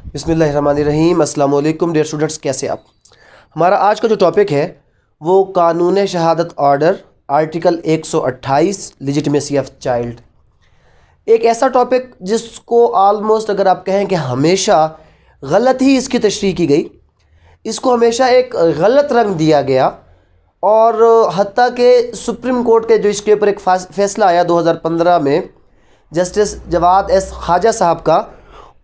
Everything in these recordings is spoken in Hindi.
बिस्मिल्लाहिर्रहमानिर्रहीम। अस्सलाम वालेकुम डियर स्टूडेंट्स, कैसे आप। हमारा आज का जो टॉपिक है वो कानून शहादत order article 128 legitimacy of child. एक ऐसा टॉपिक जिसको आलमोस्ट अगर आप कहें कि हमेशा गलत ही इसकी तशरीह की गई, इसको हमेशा एक गलत रंग दिया गया और हत्ता के सुप्रीम कोर्ट के जो इसके ऊपर एक फैसला आया 2015 में जस्टिस जवाद एस ख्वाजा साहब का,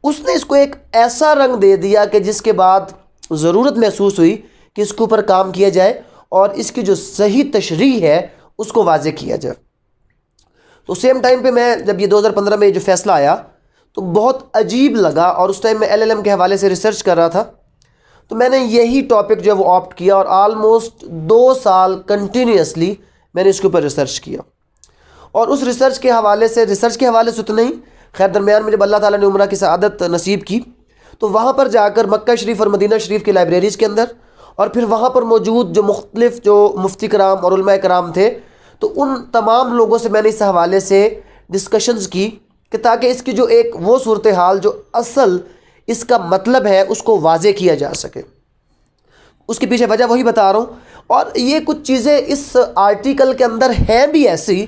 उसने इसको एक ऐसा रंग दे दिया कि जिसके बाद ज़रूरत महसूस हुई कि इसके ऊपर काम किया जाए और इसकी जो सही तशरीह है उसको वाज़े किया जाए। तो सेम टाइम पे मैं जब ये 2015 में जो फ़ैसला आया तो बहुत अजीब लगा और उस टाइम मैं LLM के हवाले से रिसर्च कर रहा था, तो मैंने यही टॉपिक जो है वो ऑप्ट किया और आलमोस्ट 2 साल कंटिन्यूसली मैंने इसके ऊपर रिसर्च किया। और उस रिसर्च के हवाले से तो नहीं, खैर दरमियान में जब अल्लाह ताला ने उम्र की सआदत नसीब की तो वहाँ पर जाकर मक्का शरीफ और मदीना शरीफ की लाइब्रेरीज़ के अंदर और फिर वहाँ पर मौजूद जो मुख्तलिफ जो मुफ्ती कराम और उलमा कराम थे, तो उन तमाम लोगों से मैंने इस हवाले से डिस्कशंस की कि ताकि इसकी जो एक वो सूरत हाल जो असल इसका मतलब है उसको वाज़े किया जा सके। उसके पीछे वजह वही बता रहा हूँ। और ये कुछ चीज़ें इस आर्टिकल के अंदर हैं भी ऐसी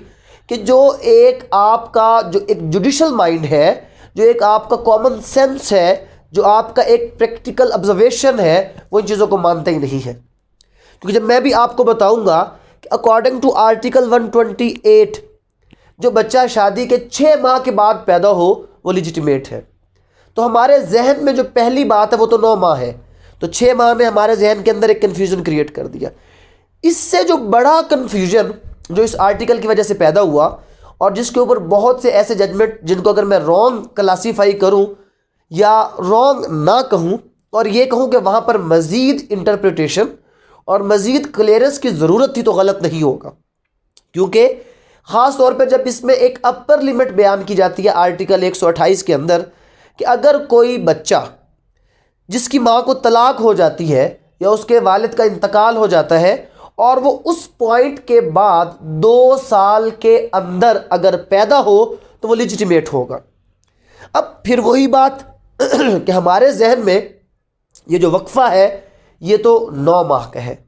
कि जो एक आपका जो एक जुडिशल माइंड है, जो एक आपका कॉमन सेंस है, जो आपका एक प्रैक्टिकल ऑब्जर्वेशन है, वो इन चीज़ों को मानते ही नहीं है। क्योंकि जब मैं भी आपको बताऊंगा कि अकॉर्डिंग टू आर्टिकल 128 जो बच्चा शादी के 6 माह के बाद पैदा हो वो लिजिटिमेट है, तो हमारे जहन में जो पहली बात है वो तो 9 माह है, तो 6 माह में हमारे जहन के अंदर एक कन्फ्यूज़न क्रिएट कर दिया। इससे जो बड़ा कन्फ्यूज़न जो इस आर्टिकल की वजह से पैदा हुआ और जिसके ऊपर बहुत से ऐसे जजमेंट जिनको अगर मैं रॉन्ग क्लासीफाई करूं या रॉन्ग ना कहूं और ये कहूं कि वहां पर मज़ीद इंटरप्रिटेशन और मज़ीद क्लियरेंस की ज़रूरत थी, तो गलत नहीं होगा। क्योंकि ख़ास तौर पर जब इसमें एक अपर लिमिट बयान की जाती है आर्टिकल 128 के अंदर कि अगर कोई बच्चा जिसकी माँ को तलाक हो जाती है या उसके वालिद का इंतकाल हो जाता है और वो उस पॉइंट के बाद 2 साल के अंदर अगर पैदा हो तो वो लिजिटिमेट होगा। अब फिर वही बात कि हमारे जहन में ये जो वक्फा है ये तो 9 माह का है,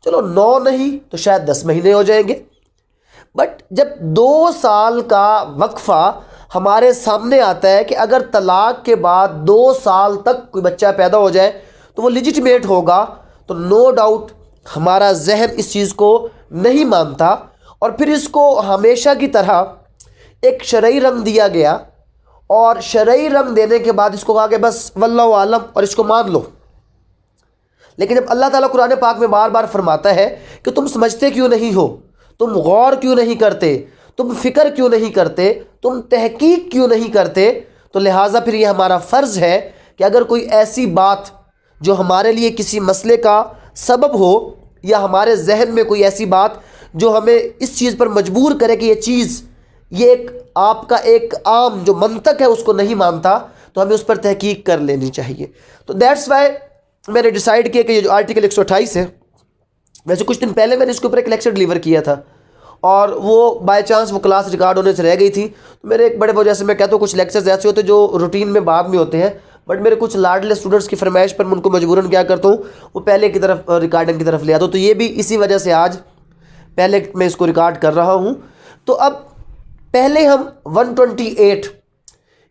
चलो 9 नहीं तो शायद 10 महीने हो जाएंगे, बट जब 2 साल का वक्फा हमारे सामने आता है कि अगर तलाक के बाद 2 साल तक कोई बच्चा पैदा हो जाए तो वो लिजिटिमेट होगा, तो नो डाउट हमारा जहन इस चीज़ को नहीं मानता और फिर इसको हमेशा की तरह एक शरई रंग दिया गया और शरई रंग देने के बाद इसको कहा कि बस वल्लाहु आलम और इसको मान लो। लेकिन जब अल्लाह ताला कुरान पाक में बार बार फरमाता है कि तुम समझते क्यों नहीं हो, तुम गौर क्यों नहीं करते, तुम फिक्र क्यों नहीं करते, तुम तहकीक क्यों नहीं करते, तो लिहाजा फिर ये हमारा फ़र्ज़ है कि अगर कोई ऐसी बात जो हमारे लिए किसी मसले का सबब हो या हमारे जहन में कोई ऐसी बात जो हमें इस चीज़ पर मजबूर करे कि ये चीज़ ये एक आपका एक आम जो मंतक है उसको नहीं मानता, तो हमें उस पर तहकीक कर लेनी चाहिए। तो दैट्स वाई मैंने डिसाइड किया कि ये जो आर्टिकल 128 है, वैसे कुछ दिन पहले मैंने इसके ऊपर एक लेक्चर डिलीवर किया था और वो बाय चांस वो क्लास रिकॉर्ड होने से रह गई थी। तो मेरे एक बड़े वजह से मैं कहता हूँ कुछ लेक्चर्स ऐसे होते हैं जो रूटीन में बाद में होते हैं, बट मेरे कुछ लाडले स्टूडेंट्स की फरमाइश पर मैं उनको मजबूरन क्या करता हूँ वो पहले की तरफ रिकॉर्डिंग की तरफ ले आता हूँ। तो ये भी इसी वजह से आज पहले मैं इसको रिकॉर्ड कर रहा हूँ। तो अब पहले हम 128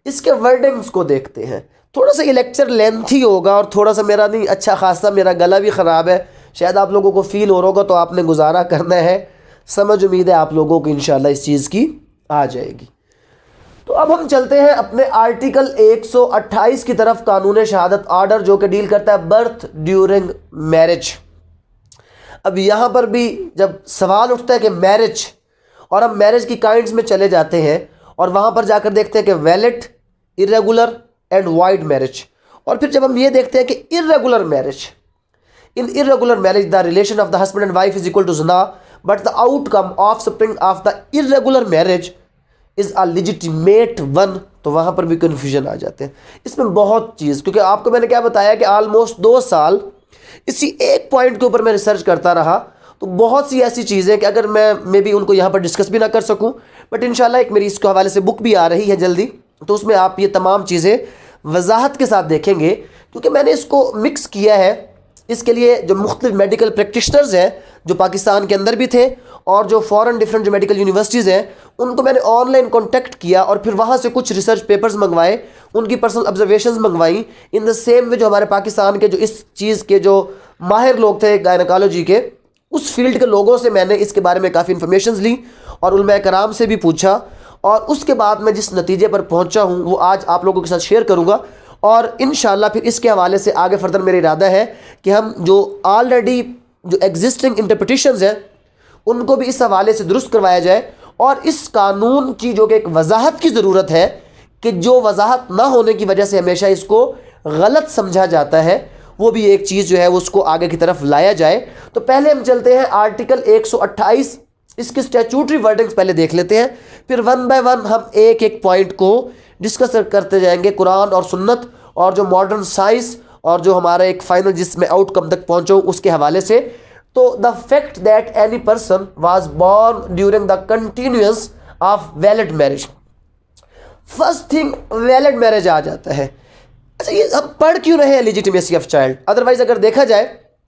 इसके वर्डिंग्स को देखते हैं। थोड़ा सा ये लेक्चर लेंथी होगा और थोड़ा सा मेरा नहीं अच्छा खासा मेरा गला भी ख़राब है, शायद आप लोगों को फील हो रहा होगा, तो आपने गुजारा करना है। समझ उम्मीद है आप लोगों को इंशाल्लाह इस चीज़ की आ जाएगी। तो अब हम चलते हैं अपने आर्टिकल 128 की तरफ, कानून शहादत ऑर्डर, जो कि डील करता है बर्थ ड्यूरिंग मैरिज। अब यहाँ पर भी जब सवाल उठता है कि मैरिज, और हम मैरिज की काइंड्स में चले जाते हैं और वहाँ पर जाकर देखते हैं कि valid, irregular and void marriage. और फिर जब हम ये देखते हैं कि irregular marriage, in irregular marriage the relation of the husband and wife is equal to ज़िना but the outcome offspring of the irregular marriage is a legitimate one, तो वहाँ पर भी कन्फ्यूजन आ जाते हैं। इसमें बहुत चीज़, क्योंकि आपको मैंने क्या बताया कि आलमोस्ट 2 साल इसी एक पॉइंट के ऊपर मैं रिसर्च करता रहा, तो बहुत सी ऐसी चीज़ें कि अगर मैं मे बी उनको यहाँ पर डिस्कस भी ना कर सकूँ, बट इंशाल्लाह एक मेरी इसके हवाले से बुक भी आ रही है जल्दी, तो उसमें आप ये तमाम चीज़ें वजाहत के साथ देखेंगे, क्योंकि मैंने इसको मिक्स किया है। इसके लिए जो मुख्तलिफ मेडिकल प्रैक्टिशनर्स हैं जो पाकिस्तान के अंदर भी थे और जो फ़ॉरेन डिफरेंट जो मेडिकल यूनिवर्सिटीज़ हैं, उनको मैंने ऑनलाइन कॉन्टेक्ट किया और फिर वहाँ से कुछ रिसर्च पेपर्स मंगवाए, उनकी पर्सनल ऑब्जर्वेशंस मंगवाई। इन द सेम वे जो हमारे पाकिस्तान के जो इस चीज़ के जो माहिर लोग थे गायनोकोलॉजी के, उस फील्ड के लोगों से मैंने इसके बारे में काफ़ी इन्फॉर्मेशन ली और उलमा कराम से भी पूछा, और उसके बाद मैं जिस नतीजे पर पहुंचा हूं वो आज आप लोगों के साथ शेयर करूंगा। और इंशाल्लाह फिर इसके हवाले से आगे फर्दर मेरा इरादा है कि हम जो ऑलरेडी जो एग्जिस्टिंग इंटरप्रिटेशंस हैं उनको भी इस हवाले से दुरुस्त करवाया जाए, और इस कानून की जो कि एक वजाहत की ज़रूरत है कि जो वजाहत ना होने की वजह से हमेशा इसको गलत समझा जाता है, वो भी एक चीज़ जो है उसको आगे की तरफ लाया जाए। तो पहले हम चलते हैं आर्टिकल 128, इसकी स्टैट्यूटरी वर्डिंग्स पहले देख लेते हैं, फिर वन बाय वन हम एक एक पॉइंट को डिस्कस करते जाएंगे, कुरान और सुन्नत और जो मॉडर्न साइंस और जो हमारा एक फाइनल जिसमें आउटकम तक पहुंचो उसके हवाले से। तो the fact that any person was born during the continuous of valid marriage, first thing valid marriage आ जाता है। अच्छा, ये हम पढ़ क्यों रहे हैं लेजिटिमेसी ऑफ चाइल्ड? अदरवाइज अगर देखा जाए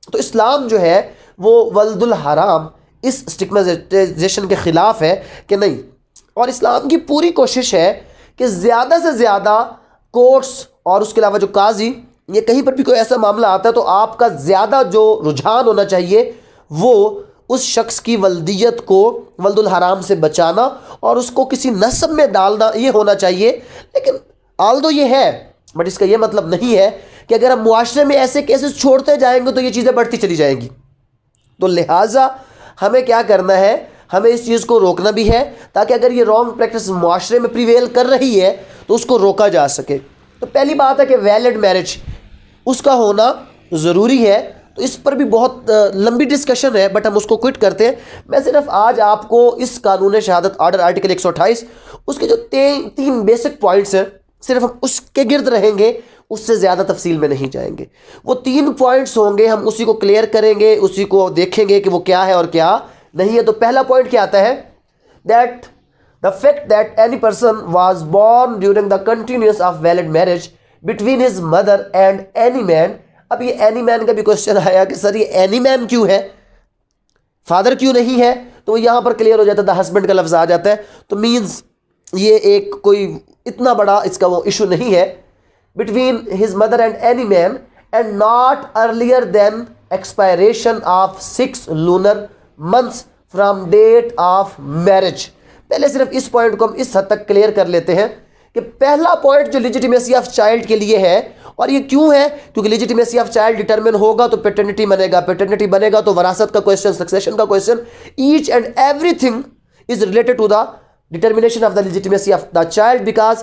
तो इस्लाम जो है वो वल्दुल हराम, इस स्टिग्माटाइजेशन के ख़िलाफ़ है कि नहीं, और इस्लाम की पूरी कोशिश है कि ज़्यादा से ज़्यादा कोर्ट्स और उसके अलावा जो काजी, ये कहीं पर भी कोई ऐसा मामला आता है तो आपका ज़्यादा जो रुझान होना चाहिए वो उस शख्स की वल्दियत को वल्दुल हराम से बचाना और उसको किसी नस्ब में डालना, ये होना चाहिए। लेकिन आल्दो ये है, बट इसका ये मतलब नहीं है कि अगर हम मुआशरे में ऐसे केसेस छोड़ते जाएंगे तो ये चीज़ें बढ़ती चली जाएंगी। तो लिहाजा हमें क्या करना है, हमें इस चीज़ को रोकना भी है, ताकि अगर ये रॉन्ग प्रैक्टिस मुआशरे में प्रिवेल कर रही है तो उसको रोका जा सके। तो पहली बात है कि वैलिड मैरिज उसका होना ज़रूरी है। तो इस पर भी बहुत लंबी डिस्कशन है, बट हम उसको क्विट करते हैं। मैं सिर्फ आज आपको इस कानून शहादत आर्डर आर्टिकल 128 उसके जो तीन बेसिक पॉइंट्स हैं सिर्फ हम उसके गिर्द रहेंगे, उससे ज़्यादा तफसील में नहीं जाएंगे। वो 3 पॉइंट्स होंगे, हम उसी को क्लियर करेंगे, उसी को देखेंगे कि वो क्या है और क्या नहीं है। तो पहला पॉइंट क्या आता है, that the fact that any person was born during the continuous of valid marriage between his mother and any man. अब ये एनी मैन का भी क्वेश्चन आया कि सर ये एनी मैन क्यों है, फादर क्यों नहीं है? तो यहाँ पर क्लियर हो जाता है, द हस्बैंड का लफ्ज़ आ जाता है, तो मीन्स ये एक कोई इतना बड़ा इसका वो इशू नहीं है। Between his mother and any man and not earlier than expiration of 6 lunar months from date of marriage. पहले सिर्फ इस पॉइंट को हम इस हद तक क्लियर कर लेते हैं कि पहला पॉइंट जो लेजिटिमेसी ऑफ चाइल्ड के लिए है, और ये क्यों है, क्योंकि लेजिटिमेसी ऑफ चाइल्ड डिटरमिन होगा तो पेटर्निटी बनेगा, पेटर्निटी बनेगा तो वरासत का क्वेश्चन, सक्सेशन का question, each and everything is related to the determination of the legitimacy of the child, because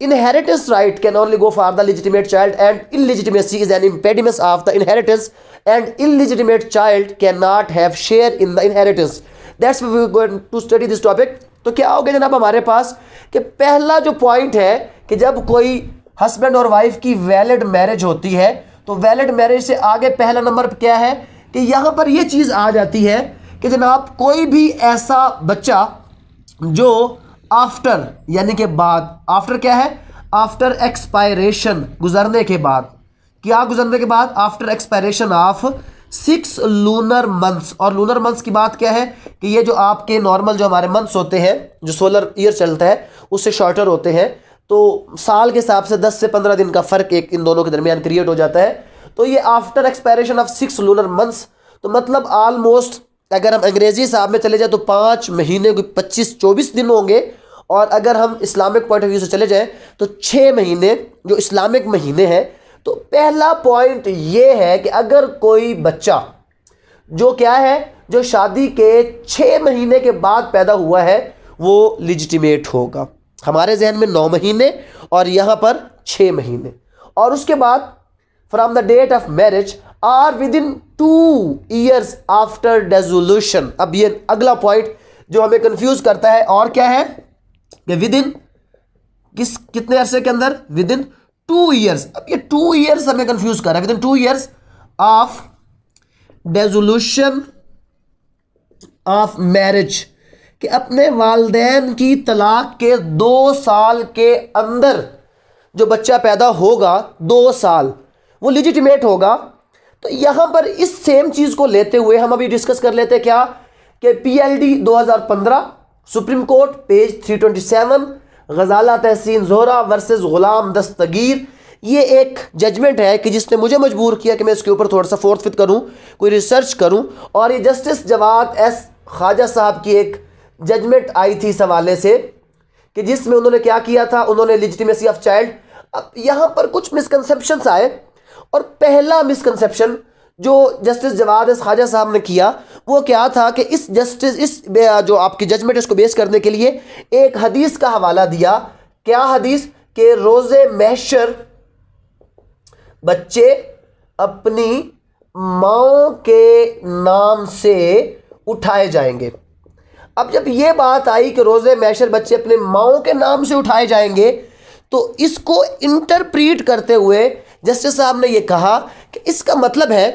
inheritance right can only go for the legitimate child and illegitimacy is an impediment of the inheritance, and illegitimate child cannot have share in the inheritance. That's why we are going to study this topic. तो क्या हो गया जनाब हमारे पास कि पहला जो पॉइंट है कि जब कोई हस्बैंड और वाइफ की वैलिड मैरिज होती है तो वैलिड मैरिज से आगे पहला नंबर पर क्या है कि यहाँ पर ये चीज़ आ जाती है कि जनाब कोई भी ऐसा बच्चा जो आफ्टर यानी के बाद, आफ्टर क्या है, आफ्टर एक्सपायरेशन, गुजरने के बाद, क्या गुजरने के बाद, after expiration of 6 lunar months. और लूनर मंथ्स की बात क्या है कि ये जो आपके नॉर्मल जो हमारे मंथ्स होते हैं, जो सोलर ईयर चलता है उससे शॉर्टर होते हैं, तो साल के हिसाब से 10 से 15 दिन का फ़र्क एक इन दोनों के दरमियान क्रिएट हो जाता है। तो ये after expiration of 6 lunar months, तो मतलब ऑलमोस्ट अगर हम अंग्रेजी हिसाब में चले जाए तो 5 महीने 25-24 दिन होंगे, और अगर हम इस्लामिक पॉइंट ऑफ व्यू से चले जाएं तो 6 महीने जो इस्लामिक महीने हैं। तो पहला पॉइंट ये है कि अगर कोई बच्चा जो क्या है, जो शादी के 6 महीने के बाद पैदा हुआ है वो लिजिटिमेट होगा। हमारे जहन में 9 महीने और यहाँ पर 6 महीने, और उसके बाद from the date of marriage are within 2 years after dissolution. अब ये अगला पॉइंट जो हमें कंफ्यूज करता है, और क्या है कि विद इन कितने अरसे के अंदर, विद इन 2 years। अब ये 2 years हमें कंफ्यूज कर रहा है, with in 2 years of dissolution of marriage, कि अपने वालदैन की तलाक के 2 साल के अंदर जो बच्चा पैदा होगा 2 साल, वो लिजिटिमेट होगा। तो यहाँ पर इस सेम चीज़ को लेते हुए हम अभी डिस्कस कर लेते हैं क्या कि पीएलडी 2015 सुप्रीम कोर्ट पेज 327 गजाला तहसीन जोहरा वर्सेस गुलाम दस्तगीर, ये एक जजमेंट है कि जिसने मुझे मजबूर किया कि मैं इसके ऊपर थोड़ा सा फोर्थ फिफ्थ करूं, कोई रिसर्च करूं। और ये जस्टिस जवाद एस ख्वाजा साहब की एक जजमेंट आई थी इस हवाले से कि जिसमें उन्होंने क्या किया था, उन्होंने लिजिटिमेसी ऑफ चाइल्ड। अब यहाँ पर कुछ मिसकंसेप्शंस आए, और पहला मिसकंसेप्शन जो जस्टिस जवाद एस ख्वाजा साहब ने किया वो क्या था कि इस जो आपकी जजमेंट इसको बेस करने के लिए एक हदीस का हवाला दिया। क्या हदीस? कि रोज़े महशर बच्चे अपनी माँ के नाम से उठाए जाएंगे। अब जब ये बात आई कि रोज़े महशर बच्चे अपने माँ के नाम से उठाए जाएंगे, तो इसको इंटरप्रीट करते हुए जस्टिस साहब ने ये कहा कि इसका मतलब है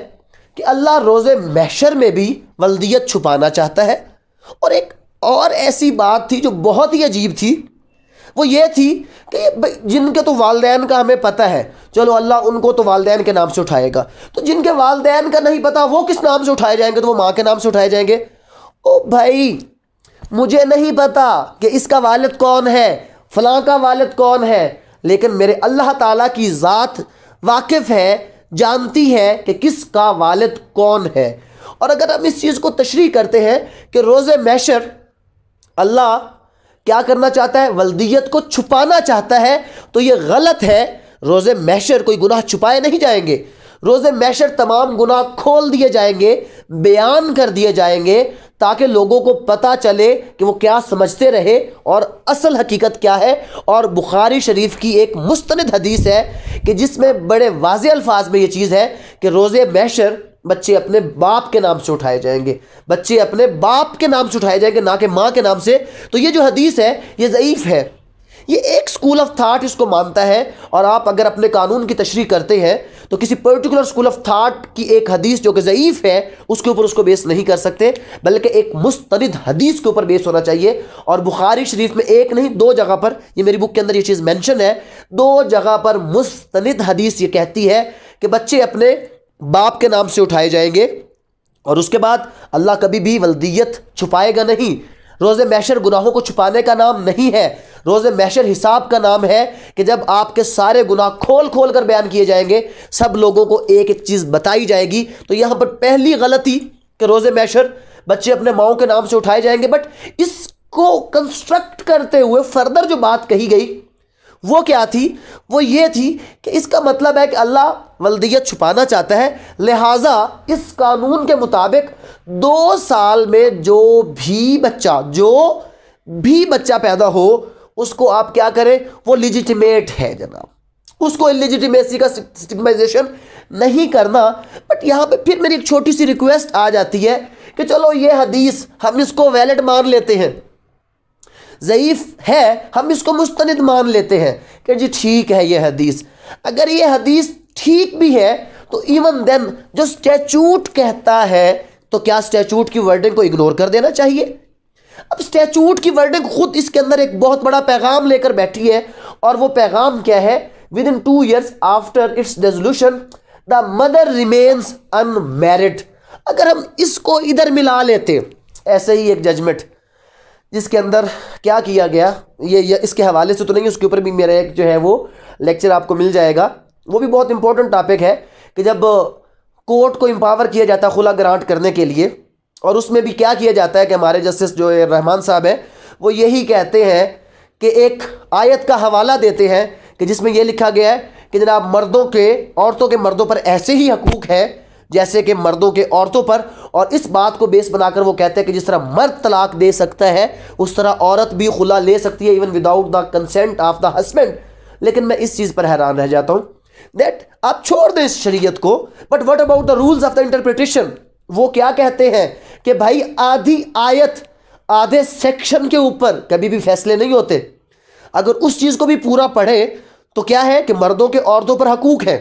कि अल्लाह रोज़े महशर में भी वल्दियत छुपाना चाहता है। और एक और ऐसी बात थी जो बहुत ही अजीब थी, वो ये थी कि जिनके तो वालदैन का हमें पता है, चलो अल्लाह उनको तो वालदैन के नाम से उठाएगा, तो जिनके वालदैन का नहीं पता वो किस नाम से उठाए जाएंगे? तो वो माँ के नाम से उठाए जाएंगे। ओ भाई, मुझे नहीं पता कि इसका वालिद कौन है, फलां का वालिद कौन है, लेकिन मेरे अल्लाह ताला की ज़ात वाकिफ़ है, जानती है कि किसका वालिद कौन है। और अगर हम इस चीज़ को तशरीह करते हैं कि रोज़े महशर अल्लाह क्या करना चाहता है? वल्दियत को छुपाना चाहता है, तो ये गलत है। रोज़े महशर कोई गुनाह छुपाए नहीं जाएंगे, रोज़े महशर तमाम गुनाह खोल दिए जाएंगे, बयान कर दिए जाएंगे, ताकि लोगों को पता चले कि वो क्या समझते रहे और असल हकीकत क्या है। और बुखारी शरीफ की एक मुस्तनद हदीस है कि जिसमें बड़े वाज़ेह अल्फाज में ये चीज़ है कि रोज़े महशर बच्चे अपने बाप के नाम से उठाए जाएंगे, बच्चे अपने बाप के नाम से उठाए जाएंगे, ना कि माँ के नाम से। तो ये जो हदीस है ये ज़ईफ़ है। ये एक स्कूल ऑफ थाट इसको मानता है, और आप अगर अपने कानून की तशरीह करते हैं तो किसी पर्टिकुलर स्कूल ऑफ थाट की एक हदीस जो कि ज़ईफ़ है उसके ऊपर उसको बेस नहीं कर सकते, बल्कि एक मुस्तनिद हदीस के ऊपर बेस होना चाहिए। और बुखारी शरीफ में एक नहीं 2 जगह पर, ये मेरी बुक के अंदर ये चीज़ मेंशन है, 2 जगह पर मुस्तनिद हदीस ये कहती है कि बच्चे अपने बाप के नाम से उठाए जाएंगे। और उसके बाद अल्लाह कभी भी वल्दियत छुपाएगा नहीं। रोज़े महशर गुनाहों को छुपाने का नाम नहीं है, रोज़े महशर हिसाब का नाम है कि जब आपके सारे गुनाह खोल खोल कर बयान किए जाएंगे, सब लोगों को एक एक चीज़ बताई जाएगी। तो यहाँ पर पहली गलती कि रोज़े महशर बच्चे अपने माओ के नाम से उठाए जाएंगे, बट इसको कंस्ट्रक्ट करते हुए फर्दर जो बात कही गई वो क्या थी? वो ये थी कि इसका मतलब है कि अल्लाह वल्दियत छुपाना चाहता है, लिहाजा इस कानून के मुताबिक 2 साल में जो भी बच्चा पैदा हो उसको आप क्या करें? वो लिजिटिमेट है जनाब, उसको इलिजिटिमेसी का स्टिग्माइजेशन नहीं करना। बट यहाँ पे फिर मेरी एक छोटी सी रिक्वेस्ट आ जाती है कि चलो ये हदीस हम इसको वैलिड मान लेते हैं, ज़ईफ़ है हम इसको मुस्तनिद मान लेते हैं कि जी ठीक है ये हदीस। अगर ये हदीस ठीक भी है तो इवन देन जो स्टैचूट कहता है, तो क्या स्टैचूट की वर्डिंग को इग्नोर कर देना चाहिए? अब स्टैचूट की वर्डिंग खुद इसके अंदर एक बहुत बड़ा पैगाम लेकर बैठी है, और वो पैगाम क्या है? With in 2 years after it's dissolution the mother remains unmarried. अगर हम इसको इधर मिला लेते, ऐसे ही एक जजमेंट जिसके अंदर क्या किया गया, ये इसके हवाले से तो नहीं, उसके ऊपर भी मेरा एक जो है वो लेक्चर आपको मिल जाएगा, वो भी बहुत इंपॉर्टेंट टॉपिक है कि जब कोर्ट को एम्पावर किया जाता है खुला ग्रांट करने के लिए, और उसमें भी क्या किया जाता है कि हमारे जस्टिस जो रहमान साहब हैं वो यही कहते हैं कि एक आयत का हवाला देते हैं कि जिसमें यह लिखा गया है कि जनाब औरतों के मर्दों पर ऐसे ही हकूक़ है जैसे कि मर्दों के औरतों पर। और इस बात को बेस बनाकर वो कहते हैं कि जिस तरह मर्द तलाक दे सकता है उस तरह औरत भी खुला ले सकती है, even without the consent of the husband. लेकिन मैं इस चीज़ पर हैरान रह जाता हूँ दैट आप छोड़ दें इस शरीयत को, but what about the rules of the interpretation? वो क्या कहते हैं कि भाई आधी आयत आधे सेक्शन के ऊपर कभी भी फैसले नहीं होते। अगर उस चीज़ को भी पूरा पढ़े तो क्या है कि मर्दों के औरतों पर हकूक़ है,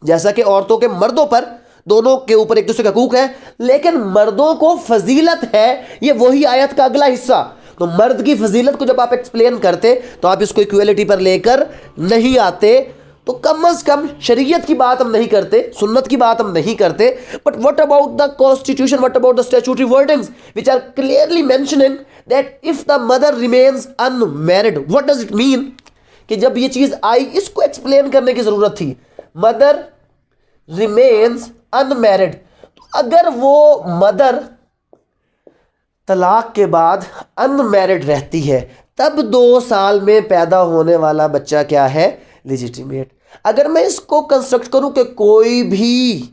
जैसा कि औरतों के मर्दों पर, दोनों के ऊपर एक दूसरे का हकूक़ है, लेकिन मर्दों को फजीलत है, ये वही आयत का अगला हिस्सा। तो मर्द की फजीलत को जब आप एक्सप्लेन करते तो आप इसको इक्वलिटी पर लेकर नहीं आते। तो कम अज़ कम शरीयत की बात हम नहीं करते, सुन्नत की बात हम नहीं करते, but what about the constitution, what about the statutory wordings which are clearly mentioning that if the mother remains unmarried, what does it mean? कि जब ये चीज़ आई इसको एक्सप्लेन करने की ज़रूरत थी। मदर रिमेन्स अनमैरिड, तो अगर वो मदर तलाक के बाद अनमैरिड रहती है तब 2 साल में पैदा होने वाला बच्चा क्या है? लेजिटिमेट। अगर मैं इसको कंस्ट्रक्ट करूं कि कोई भी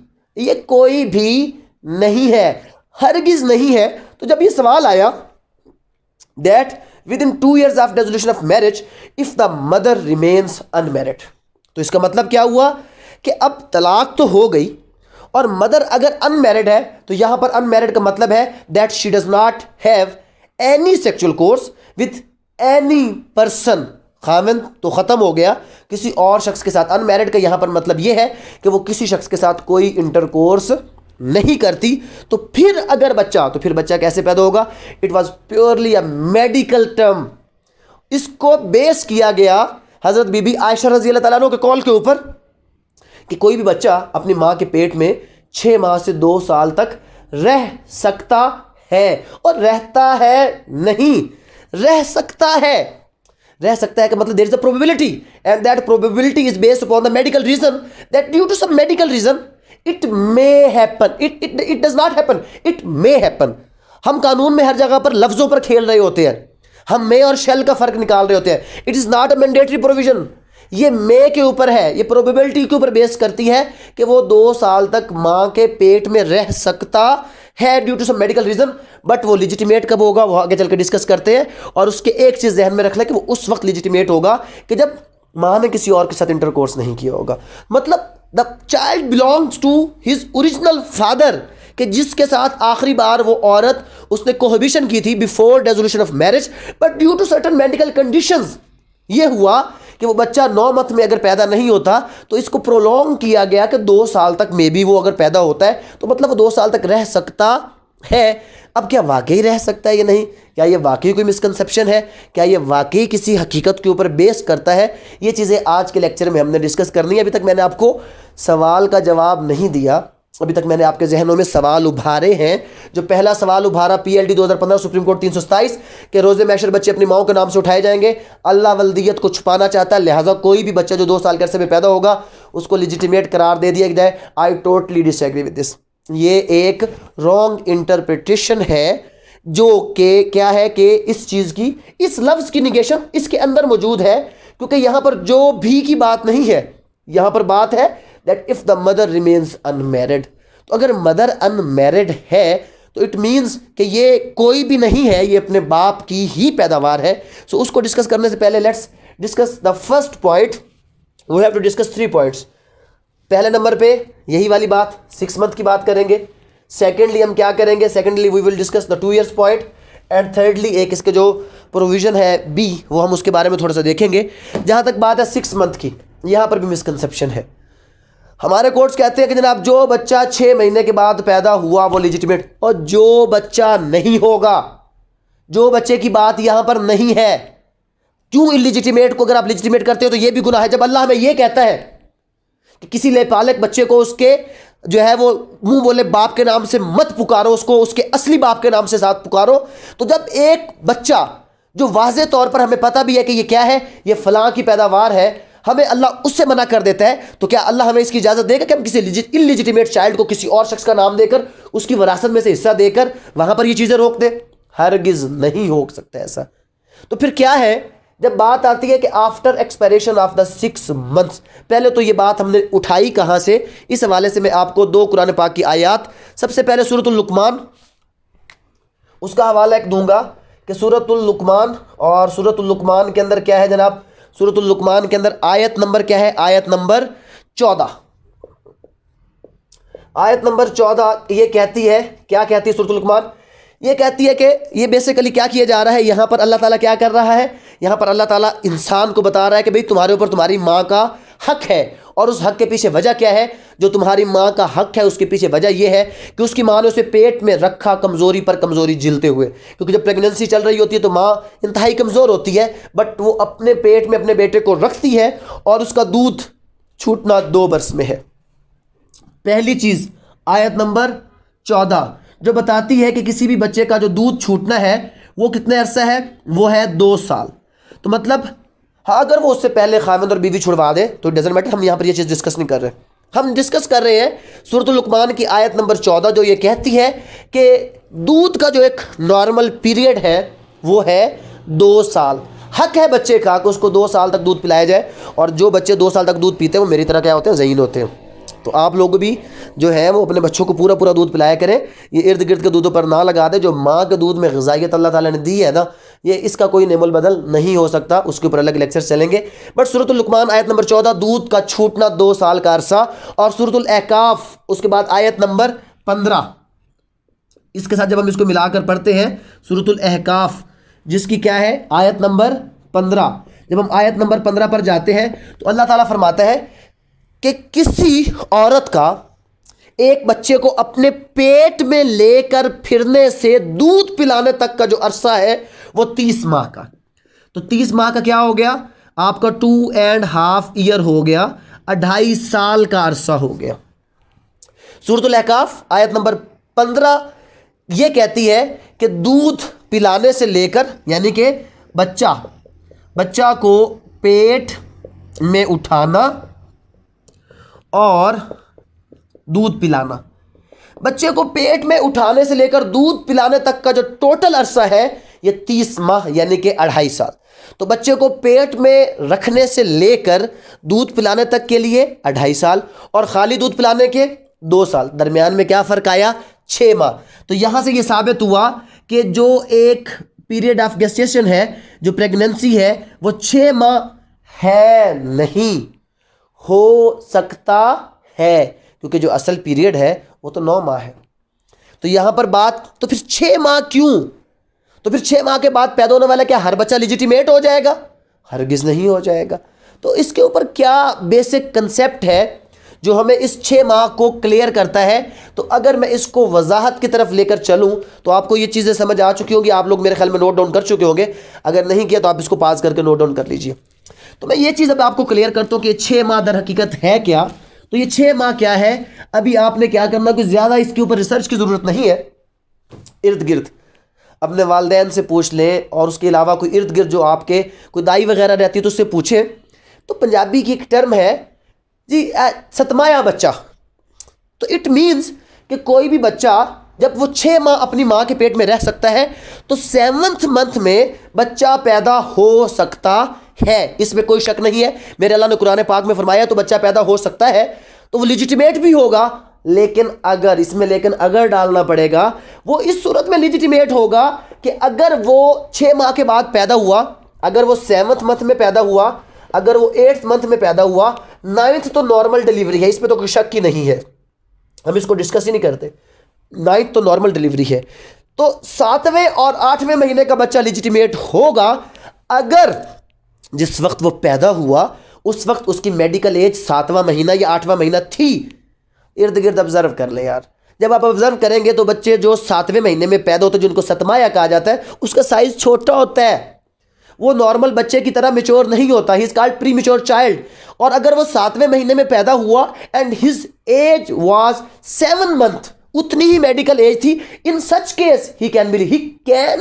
नहीं है, हरगिज नहीं है, तो जब ये सवाल आया that with in 2 years of dissolution of marriage if the mother remains unmarried, तो इसका मतलब क्या हुआ कि अब तलाक तो हो गई और मदर अगर अनमैरिड है तो यहां पर अनमैरिड का मतलब है that she does not have any sexual course with any person. खामिन तो ख़त्म हो गया, किसी और शख्स के साथ। अनमैरिड का यहाँ पर मतलब ये है कि वो किसी शख्स के साथ कोई इंटरकोर्स नहीं करती। तो फिर अगर बच्चा, तो फिर बच्चा कैसे पैदा होगा? It was purely a medical term. इसको बेस किया गया हज़रत बीबी आयशा रज़ी अल्लाह तआला अन्हा के कॉल के ऊपर कि कोई भी बच्चा अपनी माँ के पेट में 6 माह से 2 साल तक रह सकता है, और रहता है नहीं, रह सकता है। रह सकता है का मतलब there is a probability, and that probability is based upon the medical reason that due to some medical reason it may happen, it does not happen, it may happen. हम कानून में हर जगह पर लफ्जों पर खेल रहे होते हैं, हम मे और शेल का फर्क निकाल रहे होते हैं। It is not a mandatory provision, ये मे के ऊपर है, ये प्रोबेबिलिटी के ऊपर बेस करती है कि वो 2 साल तक माँ के पेट में रह सकता है due to some medical reason. But वो लेजिटिमेट कब होगा वो आगे चलकर डिस्कस करते हैं। और उसके एक चीज़ जहन में रख लें कि वो उस वक्त लेजिटिमेट होगा कि जब माँ ने किसी और के साथ इंटरकोर्स नहीं किया होगा। मतलब the child belongs to his original father, कि जिसके साथ आखिरी बार वो औरत उसने कोहबिशन की थी before dissolution of marriage, but due to certain medical conditions ये हुआ कि वो बच्चा 9 मंथ में अगर पैदा नहीं होता तो इसको प्रोलॉन्ग किया गया कि 2 साल तक मे बी वो अगर पैदा होता है तो मतलब वो 2 साल तक रह सकता है। अब क्या वाकई रह सकता है या नहीं? क्या ये वाकई कोई मिसकंसेप्शन है? क्या ये वाकई किसी हकीकत के ऊपर बेस करता है? ये चीज़ें आज के लेक्चर में हमने डिस्कस करनी है। अभी तक मैंने आपको सवाल का जवाब नहीं दिया, अभी तक मैंने आपके जहनों में सवाल उभारे हैं। जो पहला सवाल उभारा PLD 2015 सुप्रीम कोर्ट 327 के रोज़े मैशर बच्चे अपनी माओ के नाम से उठाए जाएंगे। अल्लाह वल्दियत को छुपाना चाहता है, लिहाजा कोई भी बच्चा जो 2 साल के अरसे में पैदा होगा उसको लेजिटिमेट करार दे दिया जाए। I totally disagree with this. ये एक रॉन्ग इंटरप्रिटेशन है जो कि क्या है कि इस चीज़ की, इस लफ्ज़ की निगेशन इसके अंदर मौजूद है, क्योंकि यहाँ पर जो भी की बात नहीं है, यहाँ पर बात है that if the mother remains unmarried. तो अगर मदर अनमैरिड है तो इट मीन्स कि ये कोई भी नहीं है, ये अपने बाप की ही पैदावार है। सो उसको डिस्कस करने से पहले let's discuss the first point. We have to discuss 3 points. पहले नंबर पे यही वाली बात 6 मंथ की बात करेंगे। सेकेंडली हम क्या करेंगे? Secondly we will discuss the 2 years point, and thirdly एक इसके जो प्रोविज़न है बी वो हम उसके बारे में थोड़ा सा देखेंगे। जहाँ तक बात है 6 मंथ की, यहाँ पर भी मिसकंसेप्शन है। हमारे कोर्ट्स कहते हैं कि जनाब जो बच्चा 6 महीने के बाद पैदा हुआ वो लेजिटिमेट, और जो बच्चा नहीं होगा, जो बच्चे की बात यहाँ पर नहीं है, क्यों इलिजिटिमेट को अगर आप लेजिटिमेट करते हो तो ये भी गुनाह है। जब अल्लाह हमें ये कहता है कि किसी लेपालक बच्चे को उसके जो है वो मुंह बोले बाप के नाम से मत पुकारो, उसको उसके असली बाप के नाम से साथ पुकारो, तो जब एक बच्चा जो वाज़े तौर पर हमें पता भी है कि ये क्या है, ये फलां की पैदावार है, हमें अल्लाह उससे मना कर देता है, तो क्या अल्लाह हमें इसकी इजाज़त देगा कि हम किसी इलिजिटिमेट चाइल्ड को किसी और शख्स का नाम देकर उसकी विरासत में से हिस्सा देकर वहाँ पर ये चीज़ें रोक दें? हरगिज़ नहीं हो सकता ऐसा। तो फिर क्या है, जब बात आती है कि after expiration of the 6 months, पहले तो ये बात हमने उठाई कहाँ से? इस हवाले से मैं आपको 2 कुरान पाक की आयत, सबसे पहले सूरतुल लुकमान, उसका हवाला एक दूंगा कि सूरतुल लुकमान, और सूरतुल लुकमान के अंदर क्या है जनाब? सूरतुल लुकमान के अंदर आयत नंबर क्या है? आयत नंबर 14। आयत नंबर 14 ये कहती है, क्या कहती है सूरतुल लुकमान? ये कहती है कि ये बेसिकली क्या किया जा रहा है यहाँ पर, अल्लाह ताला क्या कर रहा है यहाँ पर? अल्लाह ताला इंसान को बता रहा है कि भाई तुम्हारे ऊपर तुम्हारी माँ का हक है, और उस हक के पीछे वजह क्या है? जो तुम्हारी माँ का हक है उसके पीछे वजह यह है कि उसकी माँ ने उसे पेट में रखा कमज़ोरी पर कमज़ोरी झेलते हुए, क्योंकि जब प्रेगनेंसी चल रही होती है तो माँ इंतहाई कमज़ोर होती है, बट वो अपने पेट में अपने बेटे को रखती है और उसका दूध छूटना 2 बरस में है। पहली चीज़ आयत नंबर 14 जो बताती है कि किसी भी बच्चे का जो दूध छूटना है वो कितने अरसा है? वो है 2 साल। तो मतलब हाँ, अगर वो उससे पहले खामिद और बीवी छुड़वा दे तो डजंट मैटर, हम यहाँ पर ये चीज़ डिस्कस नहीं कर रहे। हम डिस्कस कर रहे हैं सूरतुल लुक़मान की आयत नंबर 14 जो ये कहती है कि दूध का जो एक नॉर्मल पीरियड है वो है 2 साल। हक है बच्चे का कि उसको 2 साल तक दूध पिलाया जाए, और जो बच्चे 2 साल तक दूध पीते हैं वो मेरी तरह क्या होते हैं? ज़हीन होते हैं। तो आप लोग भी जो है वो अपने बच्चों को पूरा पूरा दूध पिलाया करें, ये इर्द गिर्द के दूधों पर ना लगा दे। जो माँ के दूध में ग़िज़ाइयत अल्लाह ताला ने दी है ना, ये इसका कोई नेमुल बदल नहीं हो सकता, उसके ऊपर अलग लेक्चर चलेंगे। बट सूरतुल लुक़मान आयत नंबर 14 दूध का छूटना 2 साल का अरसा, और सूरतुल अहकाफ उसके बाद आयत नंबर 15, इसके साथ जब हम इसको मिलाकर पढ़ते हैं सूरतुल अहकाफ जिसकी क्या है? आयत नंबर 15। जब हम आयत नंबर 15 पर जाते हैं तो अल्लाह ताला फरमाता है कि किसी औरत का एक बच्चे को अपने पेट में लेकर फिरने से दूध पिलाने तक का जो अरसा है वो 30 माह का। तो 30 माह का क्या हो गया? आपका 2.5 ईयर हो गया, 2.5 साल का अरसा हो गया। सूरतुल अहकाफ आयत नंबर 15 ये कहती है कि दूध पिलाने से लेकर, यानी कि बच्चा को पेट में उठाना और दूध पिलाना, बच्चे को पेट में उठाने से लेकर दूध पिलाने तक का जो टोटल अरसा है ये 30 माह यानी कि 2.5 साल। तो बच्चे को पेट में रखने से लेकर दूध पिलाने तक के लिए 2.5 साल, और खाली दूध पिलाने के 2 साल। दरमियान में क्या फ़र्क आया? 6 माह। तो यहाँ से ये साबित हुआ कि जो एक पीरियड ऑफ गेस्टेशन है, जो प्रेगनेंसी है, वो 6 माह है नहीं, हो सकता है, क्योंकि जो असल पीरियड है वो तो 9 माह है। तो यहाँ पर बात, तो फिर 6 माह क्यों? तो फिर 6 माह के बाद पैदा होने वाला क्या हर बच्चा लेजिटिमेट हो जाएगा? हरगिज़ नहीं हो जाएगा। तो इसके ऊपर क्या बेसिक कंसेप्ट है जो हमें इस 6 माह को क्लियर करता है? तो अगर मैं इसको वजाहत की तरफ लेकर चलूँ तो आपको ये चीज़ें समझ आ चुकी होंगी, आप लोग मेरे ख्याल में नोट डाउन कर चुके होंगे। अगर नहीं किया तो आप इसको पास करके नोट डाउन कर लीजिए। तो मैं ये चीज़ अब आपको क्लियर करता हूँ कि 6 माह दर हकीकत है क्या। तो ये 6 माह क्या है? अभी आपने क्या करना, कुछ ज़्यादा इसके ऊपर रिसर्च की ज़रूरत नहीं है। इर्द गिर्द अपने वालिदैन से पूछ लें, और उसके अलावा कोई इर्द गिर्द जो आपके कोई दाई वगैरह रहती है तो उससे पूछें। तो पंजाबी की एक टर्म है जी, सतमाया बच्चा। तो इट मीन्स कि कोई भी बच्चा जब वो 6 माह अपनी माँ के पेट में रह सकता है तो 7वें मंथ में बच्चा पैदा हो सकता है, इसमें कोई शक नहीं है। मेरे अल्लाह ने कुरान पाक में फरमाया तो बच्चा पैदा हो सकता है, तो वो लेजिटिमेट भी होगा। लेकिन अगर इसमें अगर डालना पड़ेगा, वो इस सूरत में लेजिटिमेट होगा कि अगर वो 6 माह के बाद पैदा हुआ, अगर वो 7वें मंथ में पैदा हुआ, अगर वो 8th मंथ में पैदा हुआ, 9th तो नॉर्मल डिलीवरी है, इसमें तो कोई शक ही नहीं है, हम इसको डिस्कस ही नहीं करते। 9th तो नॉर्मल डिलीवरी है। तो 7वें और 8वें महीने का बच्चा लेजिटिमेट होगा अगर जिस वक्त वो पैदा हुआ उस वक्त उसकी मेडिकल एज 7वां महीना या 8वां महीना थी। इर्द गिर्द ऑब्जर्व कर ले यार, जब आप ऑब्जर्व करेंगे तो बच्चे जो 7वें महीने में पैदा होते हैं, जिनको सतमाया कहा जाता है, उसका साइज छोटा होता है, वो नॉर्मल बच्चे की तरह मेच्योर नहीं होता, he is called premature child. और अगर वो 7वें महीने में पैदा हुआ and his age was 7 month, उतनी ही मेडिकल एज थी, in such case he can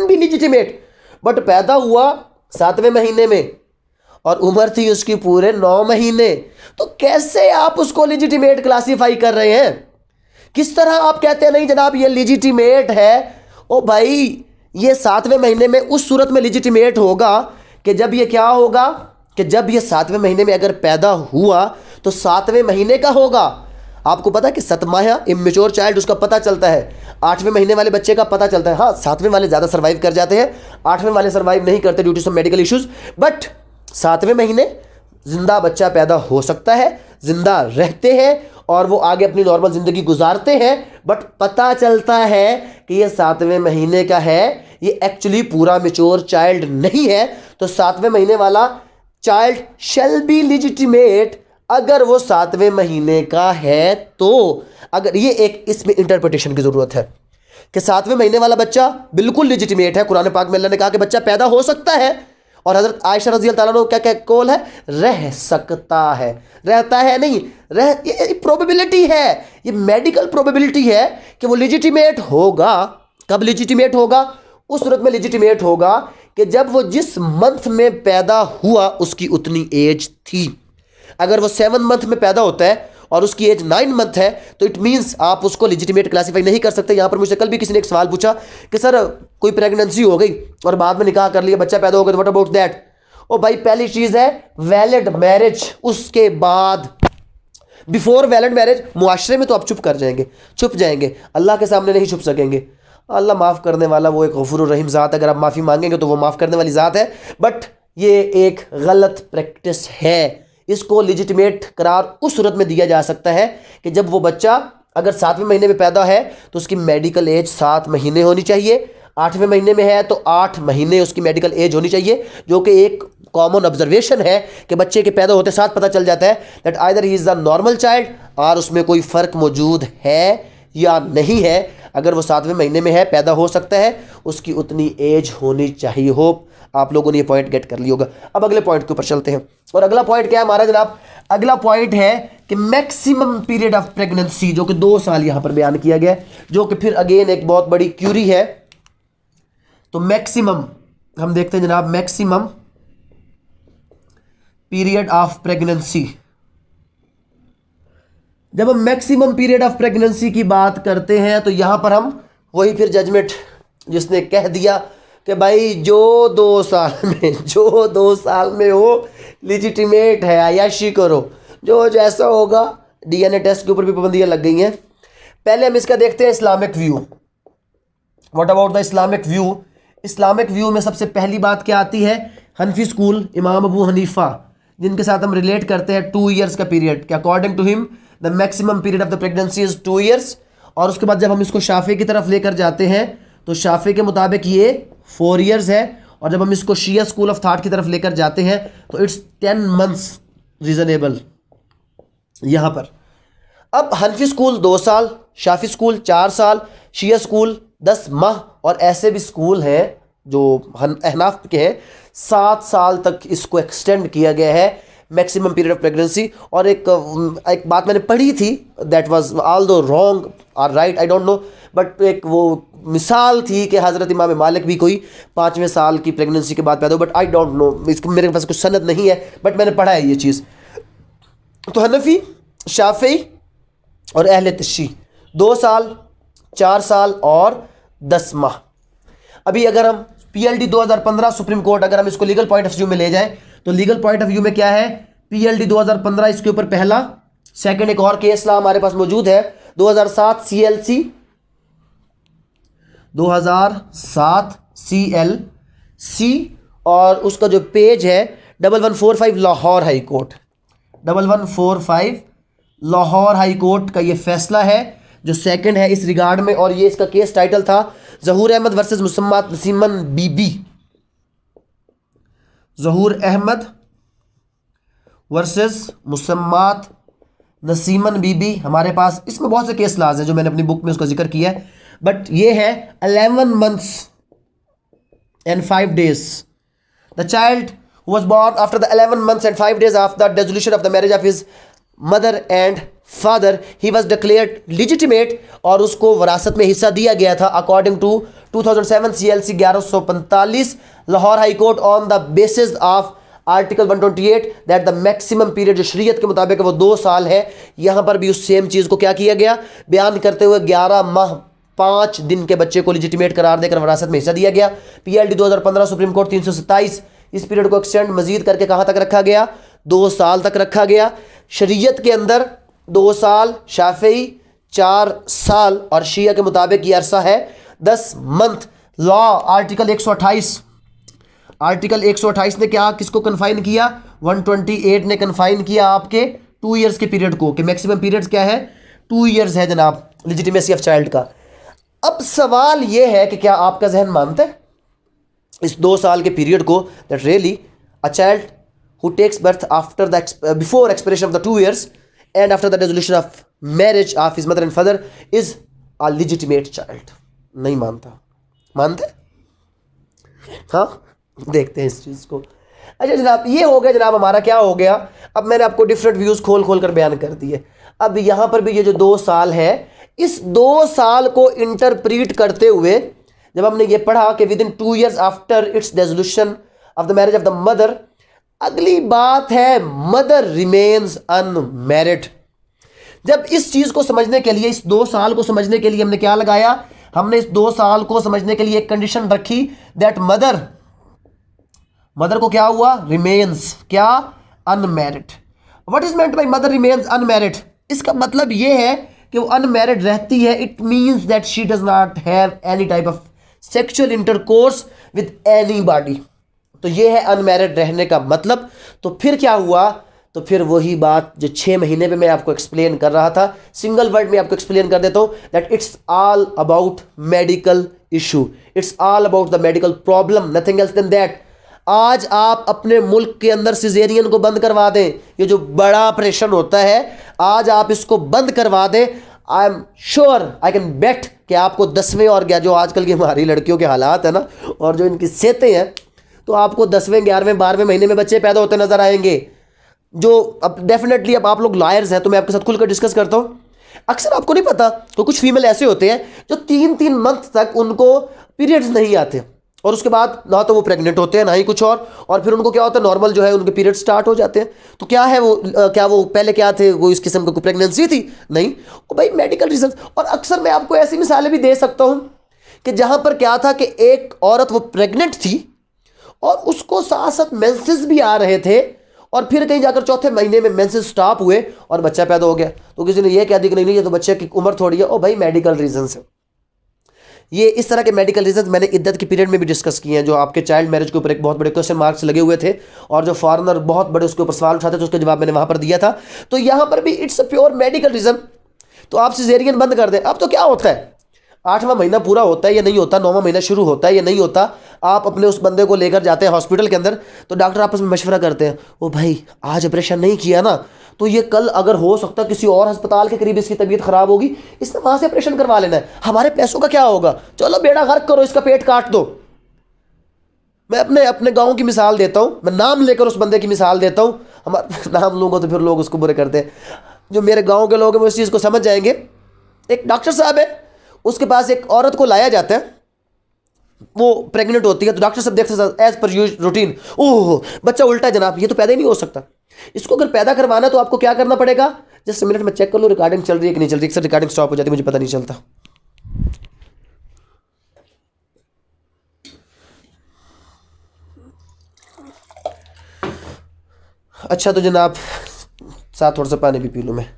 be legitimate. But पैदा हुआ 7वें महीने में और उम्र थी उसकी पूरे 9 महीने, तो कैसे आप उसको लेजिटिमेट क्लासीफाई कर रहे हैं? किस तरह आप कहते हैं नहीं जनाब ये लेजिटिमेट है? ओ भाई, ये 7वें महीने में उस सूरत में लेजिटिमेट होगा कि जब ये क्या होगा, कि जब ये 7वें महीने में अगर पैदा हुआ तो 7वें महीने का होगा। आपको पता है कि सतमाया इमेच्योर चाइल्ड उसका पता चलता है, 8वें महीने वाले बच्चे का पता चलता है। हाँ, 7वें वाले ज़्यादा सर्वाइव कर जाते हैं, 8वें वाले सर्वाइव नहीं करते due to some medical issues. But 7वें महीने जिंदा बच्चा पैदा हो सकता है, जिंदा रहते हैं और वो आगे अपनी नॉर्मल ज़िंदगी गुजारते हैं। बट पता चलता है कि ये 7वें महीने का है, ये एक्चुअली पूरा मेच्योर चाइल्ड नहीं है। तो 7वें महीने वाला चाइल्ड शैल बी लेजिटिमेट अगर वो 7वें महीने का है तो अगर ये एक इसमें इंटरप्रिटेशन की ज़रूरत है कि 7वें महीने वाला बच्चा बिल्कुल लेजिटिमेट है। कुरान पाक में अल्लाह ने कहा कि बच्चा पैदा हो सकता है, और हज़रत आयशा रज़ी अल्लाह अन्हा क्या क्या कौल है, रह सकता है, रहता है नहीं, ये प्रोबेबिलिटी है, ये मेडिकल प्रोबेबिलिटी है कि वो लेजिटिमेट होगा। कब लेजिटिमेट होगा? उस सूरत में लेजिटिमेट होगा कि जब वो जिस मंथ में पैदा हुआ उसकी उतनी एज थी। अगर वो 7 मंथ में पैदा होता है और उसकी एज 9 मंथ है तो इट मीन्स आप उसको लेजिटिमेट क्लासीफाई नहीं कर सकते। यहाँ पर मुझसे कल भी किसी ने एक सवाल पूछा कि सर कोई प्रेगनेंसी हो गई और बाद में निकाह कर लिया, बच्चा पैदा हो गया, तो व्हाट अबाउट दैट? ओ भाई, पहली चीज़ है वैलिड मैरिज, उसके बाद बिफोर वैलिड मैरिज मुआशरे में तो आप छुप जाएंगे, अल्लाह के सामने नहीं छुप सकेंगे। अल्लाह माफ़ करने वाला, वो एक गफूर रहीम ज़ात, अगर आप माफ़ी मांगेंगे तो वो माफ़ करने वाली ज़ात है। बट ये एक गलत प्रैक्टिस है। इसको लेजिटिमेट करार उस सूरत में दिया जा सकता है कि जब वो बच्चा अगर 7वें महीने में पैदा है तो उसकी मेडिकल एज 7 महीने होनी चाहिए, 8वें महीने में है तो 8 महीने उसकी मेडिकल एज होनी चाहिए, जो कि एक कॉमन ऑब्जर्वेशन है कि बच्चे के पैदा होते साथ पता चल जाता है that either he is a normal child और उसमें कोई फ़र्क मौजूद है या नहीं है। अगर वो 7वें महीने में है, पैदा हो सकता है, उसकी उतनी एज होनी चाहिए। होप आप लोगों ने ये पॉइंट गेट कर लिया होगा। अब अगले पॉइंट के ऊपर चलते हैं, और अगला पॉइंट क्या है हमारा जनाब? अगला पॉइंट है कि मैक्सिमम पीरियड ऑफ प्रेगनेंसी, जो कि 2 साल यहां पर बयान किया गया है, जो कि फिर अगेन एक बहुत बड़ी क्यूरी है। तो मैक्सिमम हम देखते हैं जनाब, मैक्सिमम पीरियड ऑफ प्रेगनेंसी। जब हम मैक्सिमम पीरियड ऑफ प्रेगनेंसी की बात करते हैं तो यहां पर हम वही फिर जजमेंट जिसने कह दिया कि भाई जो 2 साल में हो लेजिटिमेट है, अयाशी करो, जो जैसा होगा। डीएनए टेस्ट के ऊपर भी पाबंदियां लग गई हैं। पहले हम इसका देखते हैं Islamic view. What about the Islamic view? Islamic view में सबसे पहली बात क्या आती है? हनफी स्कूल, इमाम अबू हनीफा, जिनके साथ हम रिलेट करते हैं 2 ईयर्स का पीरियड, कि according to him the maximum period of the pregnancy is 2 years. और उसके बाद जब हम इसको शाफी की तरफ लेकर जाते हैं तो शाफी के मुताबिक ये 4 ईयर्स है, और जब हम इसको शिया स्कूल ऑफ थाट की तरफ लेकर जाते हैं तो इट्स 10 मंथ्स रीजनेबल यहां पर। अब हनफी स्कूल 2 साल, शाफी स्कूल 4 साल, शिया स्कूल 10 माह, और ऐसे भी स्कूल हैं जो अहनाफ के हैं 7 साल तक इसको एक्सटेंड किया गया है मैक्सिमम पीरियड ऑफ प्रेगनेंसी। और एक बात मैंने पढ़ी थी, दैट वाज ऑल्दो रॉन्ग और right I don't know, but एक वो मिसाल थी कि हज़रत इमाम मालिक भी कोई 5वें साल की प्रेगनेंसी के बाद पैदा हो, बट आई डोंट नो, इसके मेरे पास कुछ सनद नहीं है, बट मैंने पढ़ा है ये चीज़। तो हनफी, शाफी और अहले तशी 2 साल, 4 साल और 10 माह। अभी अगर हम पीएलडी 2015 सुप्रीम कोर्ट, अगर हम इसको लीगल पॉइंट ऑफ व्यू में ले जाएं तो लीगल पॉइंट ऑफ व्यू में क्या है? पीएलडी 2015 इसके ऊपर पहला। सेकंड एक और केस ला हमारे पास मौजूद है 2007 सीएलसी, 2007 सीएलसी, और उसका जो पेज है 1145 Lahore high court, 1145 Lahore high court का ये फैसला है जो सेकंड है इस रिगार्ड में। और ये इसका केस टाइटल था ज़हूर अहमद वर्सेस मुसम्मात नसीमन बीबी, ज़हूर अहमद वर्सेस मुसम्मात नसीमन बीबी। हमारे पास इसमें बहुत से केस लाज हैं जो मैंने अपनी बुक में उसका जिक्र किया है, बट ये है 11 months and 5 days. The child who was born after the 11 months and 5 days after the dissolution of the marriage of his mother and father, he was declared legitimate और उसको वरासत में हिस्सा दिया गया था according to 2007 CLC 1145 Lahore high court on the basis of article 128 that the maximum period जो शरीयत के मुताबिक है वो 2 साल है। यहाँ पर भी उस सेम चीज़ को क्या किया गया, बयान करते हुए 11 माह 5 दिन के बच्चे को लेजिटिमेट करार देकर वरासत में हिस्सा दिया गया। पीएलडी 2015 सुप्रीम कोर्ट 327, इस पीरियड को एक्सटेंड मजीद करके कहाँ तक रखा गया? 2 साल तक रखा गया। शरीयत के अंदर 2 साल, शाफी 4 साल, और शिया के मुताबिक ये अरसा है 10 मंथ। लॉ आर्टिकल 128, आर्टिकल 128 ने क्या किसको कन्फाइन किया? 128 ने कन्फाइन किया आपके 2 ईयर्स के पीरियड को, कि मैक्सिमम पीरियड क्या है? 2 ईयर्स है जनाब लेजिटिमेसी ऑफ चाइल्ड का। अब सवाल यह है कि क्या आपका जहन मानता है इस 2 साल के पीरियड को, that really a child who takes birth after before expiration of the 2 years and after the dissolution of marriage of his mother and father is a legitimate child. नहीं मानता, मानते? हाँ, देखते हैं इस चीज़ को। अच्छा जनाब, ये हो गया जनाब हमारा क्या हो गया। अब मैंने आपको डिफरेंट व्यूज़ खोल खोल कर बयान कर दिए। अब यहाँ पर भी ये जो 2 साल है, इस 2 साल को इंटरप्रीट करते हुए जब हमने ये पढ़ा कि with in 2 years after it's dissolution of the marriage of the mother, अगली बात है मदर रिमेन्स अनमैरिड। जब इस चीज़ को समझने के लिए, इस 2 साल को समझने के लिए हमने क्या लगाया, हमने इस 2 साल को समझने के लिए एक कंडीशन रखी दैट मदर को क्या हुआ, रिमेन्स क्या, unmarried. What is meant by mother remains unmarried? इसका मतलब ये है कि वो अनमैरिड रहती है। It means that she does not have any type of sexual intercourse with anybody. तो ये है अनमैरिड रहने का मतलब। तो फिर क्या हुआ, तो फिर वही बात जो 6 महीने में मैं आपको एक्सप्लेन कर रहा था, सिंगल वर्ड में आपको एक्सप्लेन कर देता हूं that it's all about medical issue, it's all about the medical problem, nothing else then that. आज आप अपने मुल्क के अंदर सिजेरियन को बंद करवा दें, ये जो बड़ा ऑपरेशन होता है, आज आप इसको बंद करवा दें, I am sure, I can bet कि आपको 10वें और जो आजकल की हमारी लड़कियों के हालात है ना, और जो इनकी सेहतें हैं, तो आपको 10वें 11वें 12वें महीने में बच्चे पैदा होते नजर आएंगे। जो अब डेफिनेटली अब आप लोग लॉयर्स हैं तो मैं आपके साथ खुलकर डिस्कस करता हूं। अक्सर आपको नहीं पता तो कुछ फीमेल ऐसे होते हैं जो 3-3 मंथ तक उनको पीरियड्स नहीं आते, और उसके बाद ना तो वो प्रेग्नेंट होते हैं ना ही कुछ और फिर उनको क्या होता है, नॉर्मल जो है उनके पीरियड स्टार्ट हो जाते हैं। तो क्या है वो, क्या वो पहले क्या थे, वो इस किस्म की प्रेगनेंसी थी? नहीं, वो भाई मेडिकल रीजन। और अक्सर मैं आपको ऐसी मिसालें भी दे सकता हूं कि जहां पर क्या था कि एक औरत वो प्रेग्नेंट थी और उसको साथ साथ मेंसेस भी आ रहे थे, और फिर कहीं जाकर 4थे महीने में मेंसेस स्टॉप हुए और बच्चा पैदा हो गया। तो किसी ने ये कह दिया कि नहीं ये तो बच्चे की उम्र थोड़ी है, ओ भाई मेडिकल रीजन है। ये इस तरह के मेडिकल रीजन मैंने इद्दत की पीरियड में भी डिस्कस किए हैं, जो आपके चाइल्ड मैरिज के ऊपर एक बहुत बड़े क्वेश्चन मार्क्स लगे हुए थे, और जो फॉरेनर बहुत बड़े उसके ऊपर सवाल उठाते थे, उसका जवाब मैंने वहां पर दिया था। तो यहां पर भी it's a pure medical reason. तो आप सिजेरियन बंद कर दें। अब तो क्या होता है, 8वां महीना पूरा होता है या नहीं होता, 9वां महीना शुरू होता है या नहीं होता, आप अपने उस बंदे को लेकर जाते हैं हॉस्पिटल के अंदर, तो डॉक्टर आपस में मशवरा करते हैं, ओ भाई आज ऑपरेशन नहीं किया ना तो ये कल अगर हो सकता किसी और अस्पताल के करीब इसकी तबीयत खराब होगी, इसने वहां से ऑपरेशन करवा लेना है, हमारे पैसों का क्या होगा, चलो बेड़ा गर्क करो, इसका पेट काट दो। मैं अपने गांव की मिसाल देता हूं, मैं नाम लेकर उस बंदे की मिसाल देता हूं, हमारे नाम लूंगा तो फिर लोग उसको बुरे करते हैं। जो मेरे गाँव के लोग हैं वो इस चीज़ को समझ जाएंगे। एक डॉक्टर साहब है, उसके पास एक औरत को लाया जाता है, वो प्रेग्नेंट होती है, तो डॉक्टर साहब देखते हैं एज पर यूज रूटीन, ओह बच्चा उल्टा है जनाब, ये तो पैदा ही नहीं हो सकता, इसको अगर पैदा करवाना तो आपको क्या करना पड़ेगा, जस्ट मिनट में चेक कर लो रिकॉर्डिंग चल रही है कि नहीं चल रही, सर रिकॉर्डिंग स्टॉप हो जाती है, मुझे पता नहीं चलता। अच्छा तो जनाब साथ थोड़ा सा पानी भी पी लूं मैं।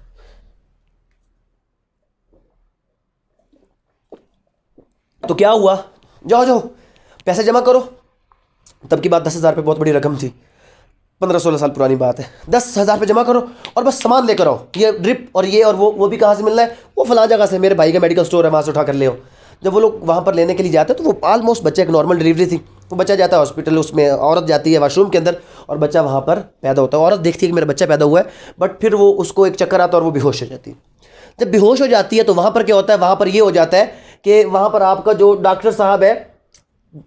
तो क्या हुआ, जाओ जाओ पैसे जमा करो। तब की बात 10,000 रुपये बहुत बड़ी रकम थी, 15-16 साल पुरानी बात है। 10,000 रुपये जमा करो और बस सामान लेकर आओ, ये ड्रिप और ये और वो भी कहाँ से मिल रहा है, वो फलां जगह से, मेरे भाई का मेडिकल स्टोर है वहाँ से उठा कर ले आओ। जब वो लोग वहाँ पर लेने के लिए जाते हैं तो वो ऑलमोस्ट बच्चे एक नॉर्मल डिलीवरी थी, वो बच्चा जाता है हॉस्पिटल, उसमें औरत जाती है वॉशरूम के अंदर और बच्चा वहाँ पर पैदा होता है। औरत देखती है कि मेरा बच्चा पैदा हुआ है, बट फिर वो उसको एक चक्कर आता है और वो बेहोश हो जाती है। जब बेहोश हो जाती है तो वहाँ पर क्या होता है, वहाँ पर ये हो जाता है कि वहाँ पर आपका जो डॉक्टर साहब है,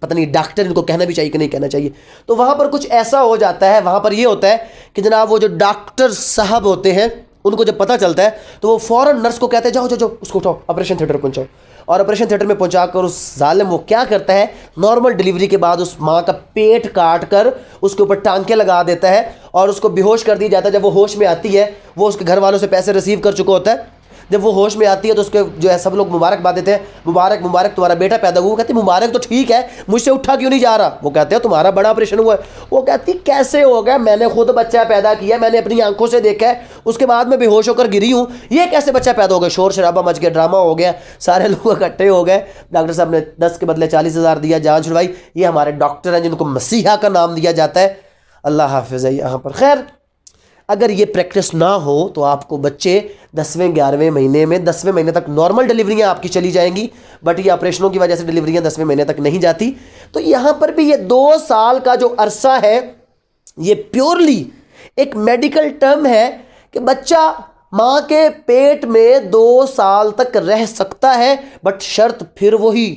पता नहीं डॉक्टर इनको कहना भी चाहिए कि नहीं कहना चाहिए, तो वहाँ पर कुछ ऐसा हो जाता है, वहाँ पर ये होता है कि जनाब वो जो डॉक्टर साहब होते हैं उनको जब पता चलता है तो वो फ़ौरन नर्स को कहते हैं जाओ जाओ जाओ उसको उठाओ ऑपरेशन थिएटर पहुँचाओ। और ऑपरेशन थिएटर में पहुँचाकर उस जालिम वो क्या करता है, नॉर्मल डिलीवरी के बाद उस माँ का पेट काट कर उसके ऊपर टांके लगा देता है और उसको बेहोश कर दिया जाता है। जब वो होश में आती है, वो उसके घर वालों से पैसे रिसीव कर चुका होता है, जब वो होश में आती है तो उसके जो है सब लोग मुबारकबाद देते हैं, मुबारक मुबारक तुम्हारा बेटा पैदा हुआ। वो कहती मुबारक तो ठीक है, मुझसे उठा क्यों नहीं जा रहा। वो कहते हैं तुम्हारा बड़ा ऑपरेशन हुआ है। वो कहती कैसे हो गया, मैंने खुद बच्चा पैदा किया, मैंने अपनी आंखों से देखा है, उसके बाद मैं बेहोश होकर गिरी हूँ, ये कैसे बच्चा पैदा हो गया। शोर शराबा मच गया, ड्रामा हो गया, सारे लोग इकट्ठे हो गए। डॉक्टर साहब ने 10 के बदले 40,000 दिया, जान छुड़वाई। ये हमारे डॉक्टर हैं जिनको मसीहा का नाम दिया जाता है, अल्लाह हाफिज़ है यहाँ पर। खैर अगर ये प्रैक्टिस ना हो तो आपको बच्चे 10वें 11वें महीने में 10वें महीने तक नॉर्मल डिलीवरियां आपकी चली जाएंगी, बट ये ऑपरेशनों की वजह से डिलीवरियां 10वें महीने तक नहीं जाती। तो यहाँ पर भी ये 2 साल का जो अरसा है, ये प्योरली एक मेडिकल टर्म है कि बच्चा मां के पेट में 2 साल तक रह सकता है, बट शर्त फिर वही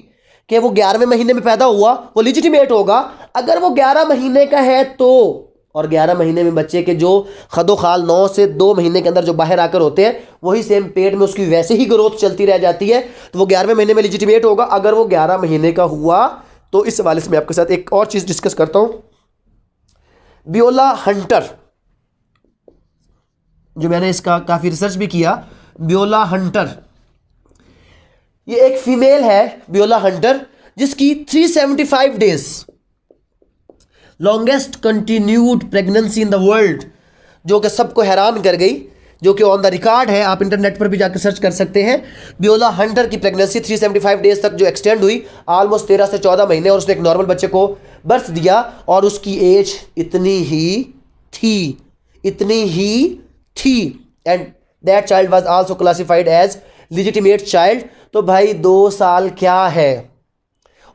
कि वो 11वें महीने में पैदा हुआ, वो लिजिटिमेट होगा। अगर वो 11 महीने का है तो, और 11 महीने में बच्चे के जो खदोखाल 9 से 2 महीने के अंदर जो बाहर आकर होते हैं वही सेम पेट में उसकी वैसे ही ग्रोथ चलती रह जाती है, तो वो 11वें महीने में लिजिटिमेट होगा। अगर वो 11 महीने का हुआ तो इस हवाले से मैं आपके साथ एक और चीज़ डिस्कस करता हूँ। वियोला हंटर, जो मैंने इसका काफ़ी रिसर्च भी किया, वियोला हंटर ये एक फीमेल है, वियोला हंटर, जिसकी 375 days longest continued pregnancy in the world, जो कि सबको हैरान कर गई, जो कि ऑन द रिकॉर्ड है, आप इंटरनेट पर भी जाकर सर्च कर सकते हैं। वियोला हंटर की प्रेगनेंसी 375 डेज तक जो एक्सटेंड हुई, ऑलमोस्ट 13 से 14 महीने, और उसने एक नॉर्मल बच्चे को बर्थ दिया, और उसकी एज इतनी ही थी and that child was also classified as legitimate child. तो भाई 2 साल क्या है।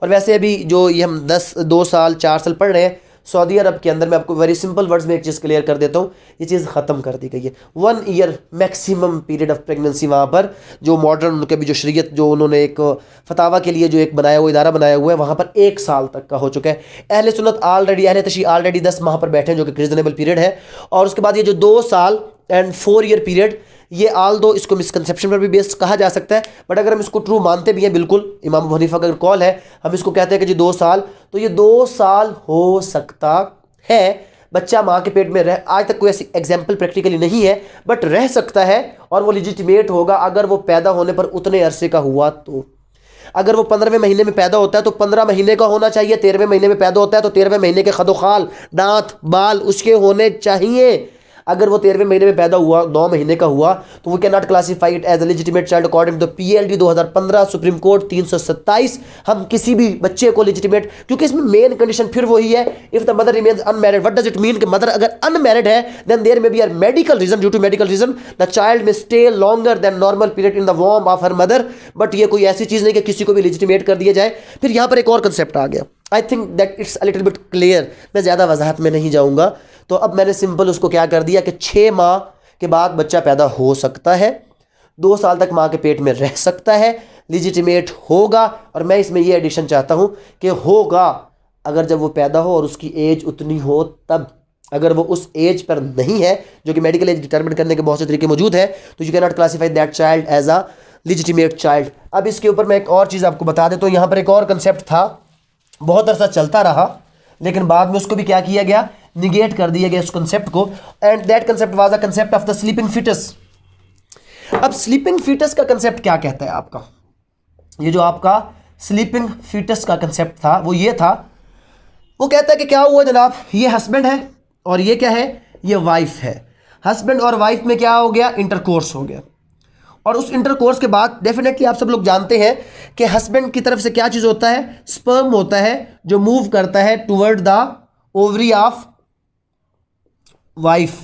और वैसे अभी जो ये हम 2 साल 4 साल पढ़ रहे हैं, सऊदी अरब के अंदर मैं आपको वेरी सिंपल वर्ड्स में एक चीज़ क्लियर कर देता हूँ, ये चीज़ ख़त्म कर दी गई है। 1 year maximum period of pregnancy वहाँ पर, जो मॉडर्न उनके भी जो शरीयत जो उन्होंने एक फतावा के लिए जो एक बनाया हुआ इदारा बनाया हुआ है, वहाँ पर 1 साल तक का हो चुका है। अहले सुन्नत ऑलरेडी, अहले तशी ऑलरेडी 10 माह पर बैठे हैं, जो कि रीजनेबल पीरियड है। और उसके बाद ये जो 2 साल एंड 4 ईयर पीरियड, ये आल दो इसको मिसकंसेप्शन पर भी बेस्ड कहा जा सकता है, बट अगर हम इसको ट्रू मानते भी हैं, बिल्कुल इमाम अबू हनीफा का अगर कॉल है, हम इसको कहते हैं कि जी 2 साल, तो ये 2 साल हो सकता है बच्चा माँ के पेट में रह, आज तक कोई ऐसी एग्जाम्पल प्रैक्टिकली नहीं है, बट रह सकता है, और वो लिजिटिमेट होगा अगर वो पैदा होने पर उतने अरसे का हुआ। तो अगर वो 15वें महीने में पैदा होता है तो 15 महीने का होना चाहिए, 13वें महीने में पैदा होता है तो 13वें महीने के खदोखाल, दांत, बाल उसके होने चाहिए। अगर वो 13वें महीने में पैदा हुआ, 9 महीने का हुआ, तो we can not classify it as a legitimate child according to PLD 2015 supreme court 327। हम किसी भी बच्चे को लेजिटिमेट, क्योंकि इसमें मेन कंडीशन फिर वही है, if the mother remains unmarried. What does it mean कि मदर अगर अनमैरिड है, then there may be a medical reason, due to medical reason the child में stay longer than normal period in the वॉर्म ऑफ हर मदर। बट ये कोई ऐसी चीज़ नहीं कि किसी को भी लेजिटिमेट कर दिया जाए। फिर यहाँ पर एक और कंसेप्ट आ गया, I think that it's a little bit clear, मैं ज़्यादा वजाहत में नहीं जाऊँगा। तो अब मैंने सिंपल उसको क्या कर दिया कि 6 माह के बाद बच्चा पैदा हो सकता है, 2 साल तक माँ के पेट में रह सकता है, लिजिटिमेट होगा। और मैं इसमें ये एडिशन चाहता हूँ कि होगा अगर जब वो पैदा हो और उसकी एज उतनी हो तब। अगर वो उस एज पर नहीं है, जो कि मेडिकल एज डिटरमिन करने के बहुत से तरीके मौजूद है, तो you can not classify that child as a legitimate child. अब इसके ऊपर मैं एक और चीज़ आपको बता देता हूँ। यहाँ पर एक और कंसेप्ट था, बहुत अरसा चलता रहा, लेकिन बाद में उसको भी क्या किया गया, निगेट कर दिया गया इस कंसेप्ट को, and that concept was a concept of the sleeping foetus. अब स्लीपिंग फीटस का कंसेप्ट क्या कहता है आपका, ये जो आपका स्लीपिंग फीटस का कंसेप्ट था वो ये था, वो कहता है कि क्या हुआ जनाब, ये हस्बैंड है और ये क्या है, ये वाइफ है। हस्बैंड और वाइफ में क्या हो गया, इंटरकोर्स हो गया, और उस इंटरकोर्स के बाद डेफिनेटली आप सब लोग जानते हैं कि हस्बैंड की तरफ से क्या चीज़ होता है, स्पर्म होता है जो मूव करता है toward the ovary of wife,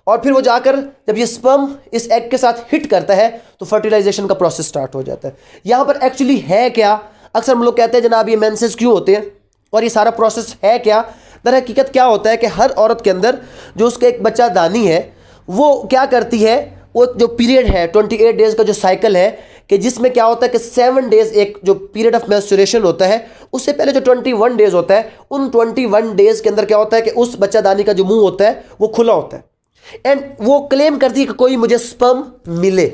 और फिर वो जाकर जब ये स्पर्म इस एग के साथ हिट करता है तो फर्टिलाइजेशन का प्रोसेस स्टार्ट हो जाता है। यहाँ पर एक्चुअली है क्या, अक्सर हम लोग कहते हैं जनाब ये मेंसेस क्यों होते हैं और ये सारा प्रोसेस है क्या। दर हकीकत क्या होता है कि हर औरत के अंदर जो उसका एक बच्चा दानी है वो क्या करती है, वो जो पीरियड है 28 डेज़ का जो साइकिल है, कि जिसमें क्या होता है कि 7 डेज़ एक जो पीरियड ऑफ मेंस्ट्रुएशन होता है, उससे पहले जो 21 डेज़ होता है, उन 21 डेज़ के अंदर क्या होता है कि उस बच्चादानी का जो मुंह होता है वो खुला होता है, एंड वो क्लेम करती है कि कोई मुझे स्पर्म मिले।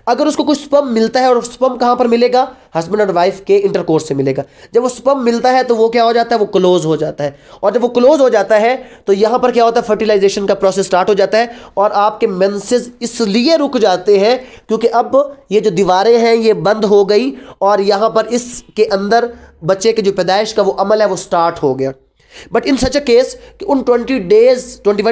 अगर उसको कोई स्पर्म मिलता है, और स्पर्म कहाँ पर मिलेगा, हस्बैंड और वाइफ के इंटरकोर्स से मिलेगा। जब वो स्पर्म मिलता है तो वो क्या हो जाता है, वो क्लोज हो जाता है, और जब वो क्लोज हो जाता है तो यहाँ पर क्या होता है, फर्टिलाइजेशन का प्रोसेस स्टार्ट हो जाता है, और आपके मेंसेस इसलिए रुक जाते हैं क्योंकि अब ये जो दीवारें हैं ये बंद हो गई, और यहाँ पर इसके अंदर बच्चे के जो पैदाइश का वो अमल है वो स्टार्ट हो गया। But in such a case कि उन 21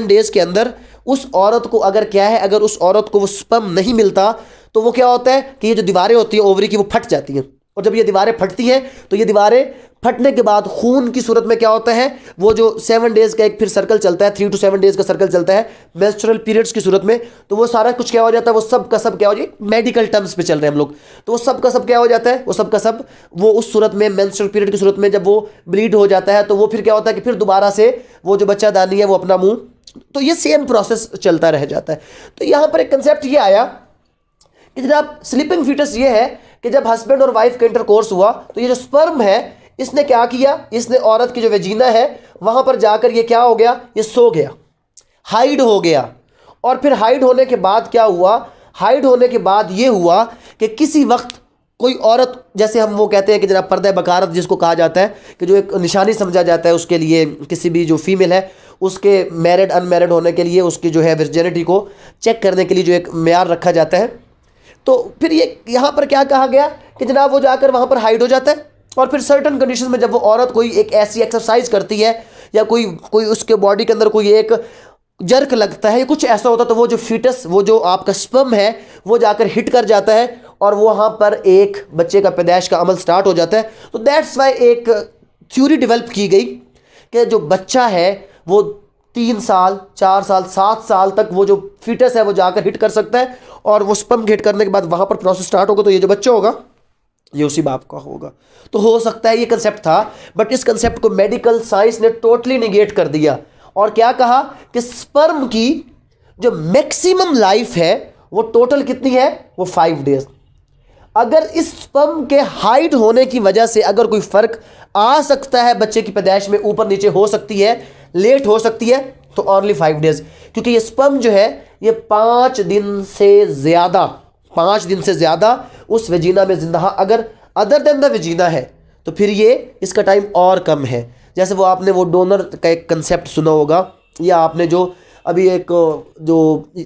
डेज़ के अंदर उस औरत को अगर क्या है, अगर उस औरत को वो स्पर्म नहीं मिलता तो वो क्या होता है कि ये जो दीवारें होती हैं ओवरी की वो फट जाती हैं, और जब ये दीवारें फटती हैं तो ये दीवारें फटने के बाद खून की सूरत में क्या होता है, वो जो 7 डेज का एक फिर सर्कल चलता है, 3 to 7 डेज का सर्कल चलता है मेंस्ट्रुअल पीरियड्स की सूरत में, तो वो सारा कुछ क्या हो जाता है, वो सब का सब क्या हो जाए, मेडिकल टर्म्स पे चल रहे हैं हम लोग, तो वो सब का सब क्या हो जाता है, वो सब का सब वो उस सूरत में मेंस्ट्रुअल पीरियड की सूरत में जब वो ब्लीड हो जाता है तो वो फिर क्या होता है कि फिर दोबारा से वो जो बच्चादानी है वो अपना मुंह, तो ये सेम प्रोसेस चलता रह जाता है। तो यहाँ पर एक कंसेप्ट ये आया कि जनाब स्लीपिंग फीटस ये है कि जब हस्बैंड और वाइफ का इंटरकोर्स हुआ तो ये जो स्पर्म है इसने क्या किया, इसने औरत की जो वेजिना है वहां पर जाकर ये क्या हो गया, ये सो गया, हाइड हो गया। और फिर हाइड होने के बाद क्या हुआ, हाइड होने के बाद ये हुआ कि किसी वक्त कोई औरत, जैसे हम वो कहते हैं कि जनाब पर्दा बकारत जिसको कहा जाता है कि जो एक निशानी समझा जाता है उसके लिए, किसी भी जो फीमेल है उसके मैरिड अनमैरिड होने के लिए उसकी जो है वर्जिनिटी को चेक करने के लिए जो एक म्यार रखा जाता है, तो फिर ये यहाँ पर क्या कहा गया कि जनाब वो जाकर वहाँ पर हाइड हो जाता है और फिर सर्टन कंडीशन में जब वो औरत कोई एक ऐसी एक्सरसाइज करती है या कोई कोई उसके बॉडी के अंदर कोई एक जर्क लगता है या कुछ ऐसा होता है तो वो जो फीटस, वो जो आपका स्पर्म है वो जाकर हिट कर जाता है और वहाँ पर एक बच्चे का पैदाइश का अमल स्टार्ट हो जाता है। तो दैट्स वाई एक थ्योरी डेवलप की गई कि जो बच्चा है वो 3 साल 4 साल 7 साल तक वो जो फीटस है वो जाकर हिट कर सकता है और वो स्पर्म हिट करने के बाद वहाँ पर प्रोसेस स्टार्ट होगा तो ये जो बच्चा होगा ये उसी बाप का होगा। तो हो सकता है ये कंसेप्ट था, बट इस कंसेप्ट को मेडिकल साइंस ने टोटली निगेट कर दिया और क्या कहा कि स्पर्म की जो मैक्सिमम लाइफ है वो टोटल कितनी है, वो 5 डेज। अगर इस स्पर्म के हाइड होने की वजह से अगर कोई फर्क आ सकता है बच्चे की पैदाइश में, ऊपर नीचे हो सकती है, लेट हो सकती है, तो ओनली 5 डेज, क्योंकि ये स्पर्म जो है ये 5 दिन से ज़्यादा उस वेजिना में जिंदा, अगर अदर देन द वेजिना है तो फिर ये इसका टाइम और कम है। जैसे वो आपने वो डोनर का एक कंसेप्ट सुना होगा, या आपने जो अभी एक जो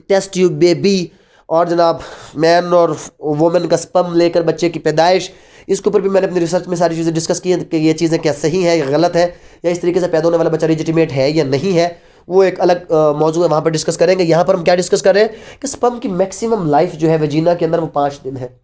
टेस्ट ट्यूब बेबी और जनाब मैन और वुमेन का स्पर्म लेकर बच्चे की पैदाइश, इसके ऊपर भी मैंने अपनी रिसर्च में सारी चीज़ें डिस्कस की हैं कि ये चीज़ें क्या सही है या गलत है, या इस तरीके से पैदा होने वाला बच्चा लेजिटिमेट है या नहीं है, वो एक अलग मौजू है, वहाँ पर डिस्कस करेंगे। यहाँ पर हम क्या डिस्कस कर रहे हैं कि स्पर्म की मैक्सिमम लाइफ जो है वेजिना के अंदर वो 5 दिन है,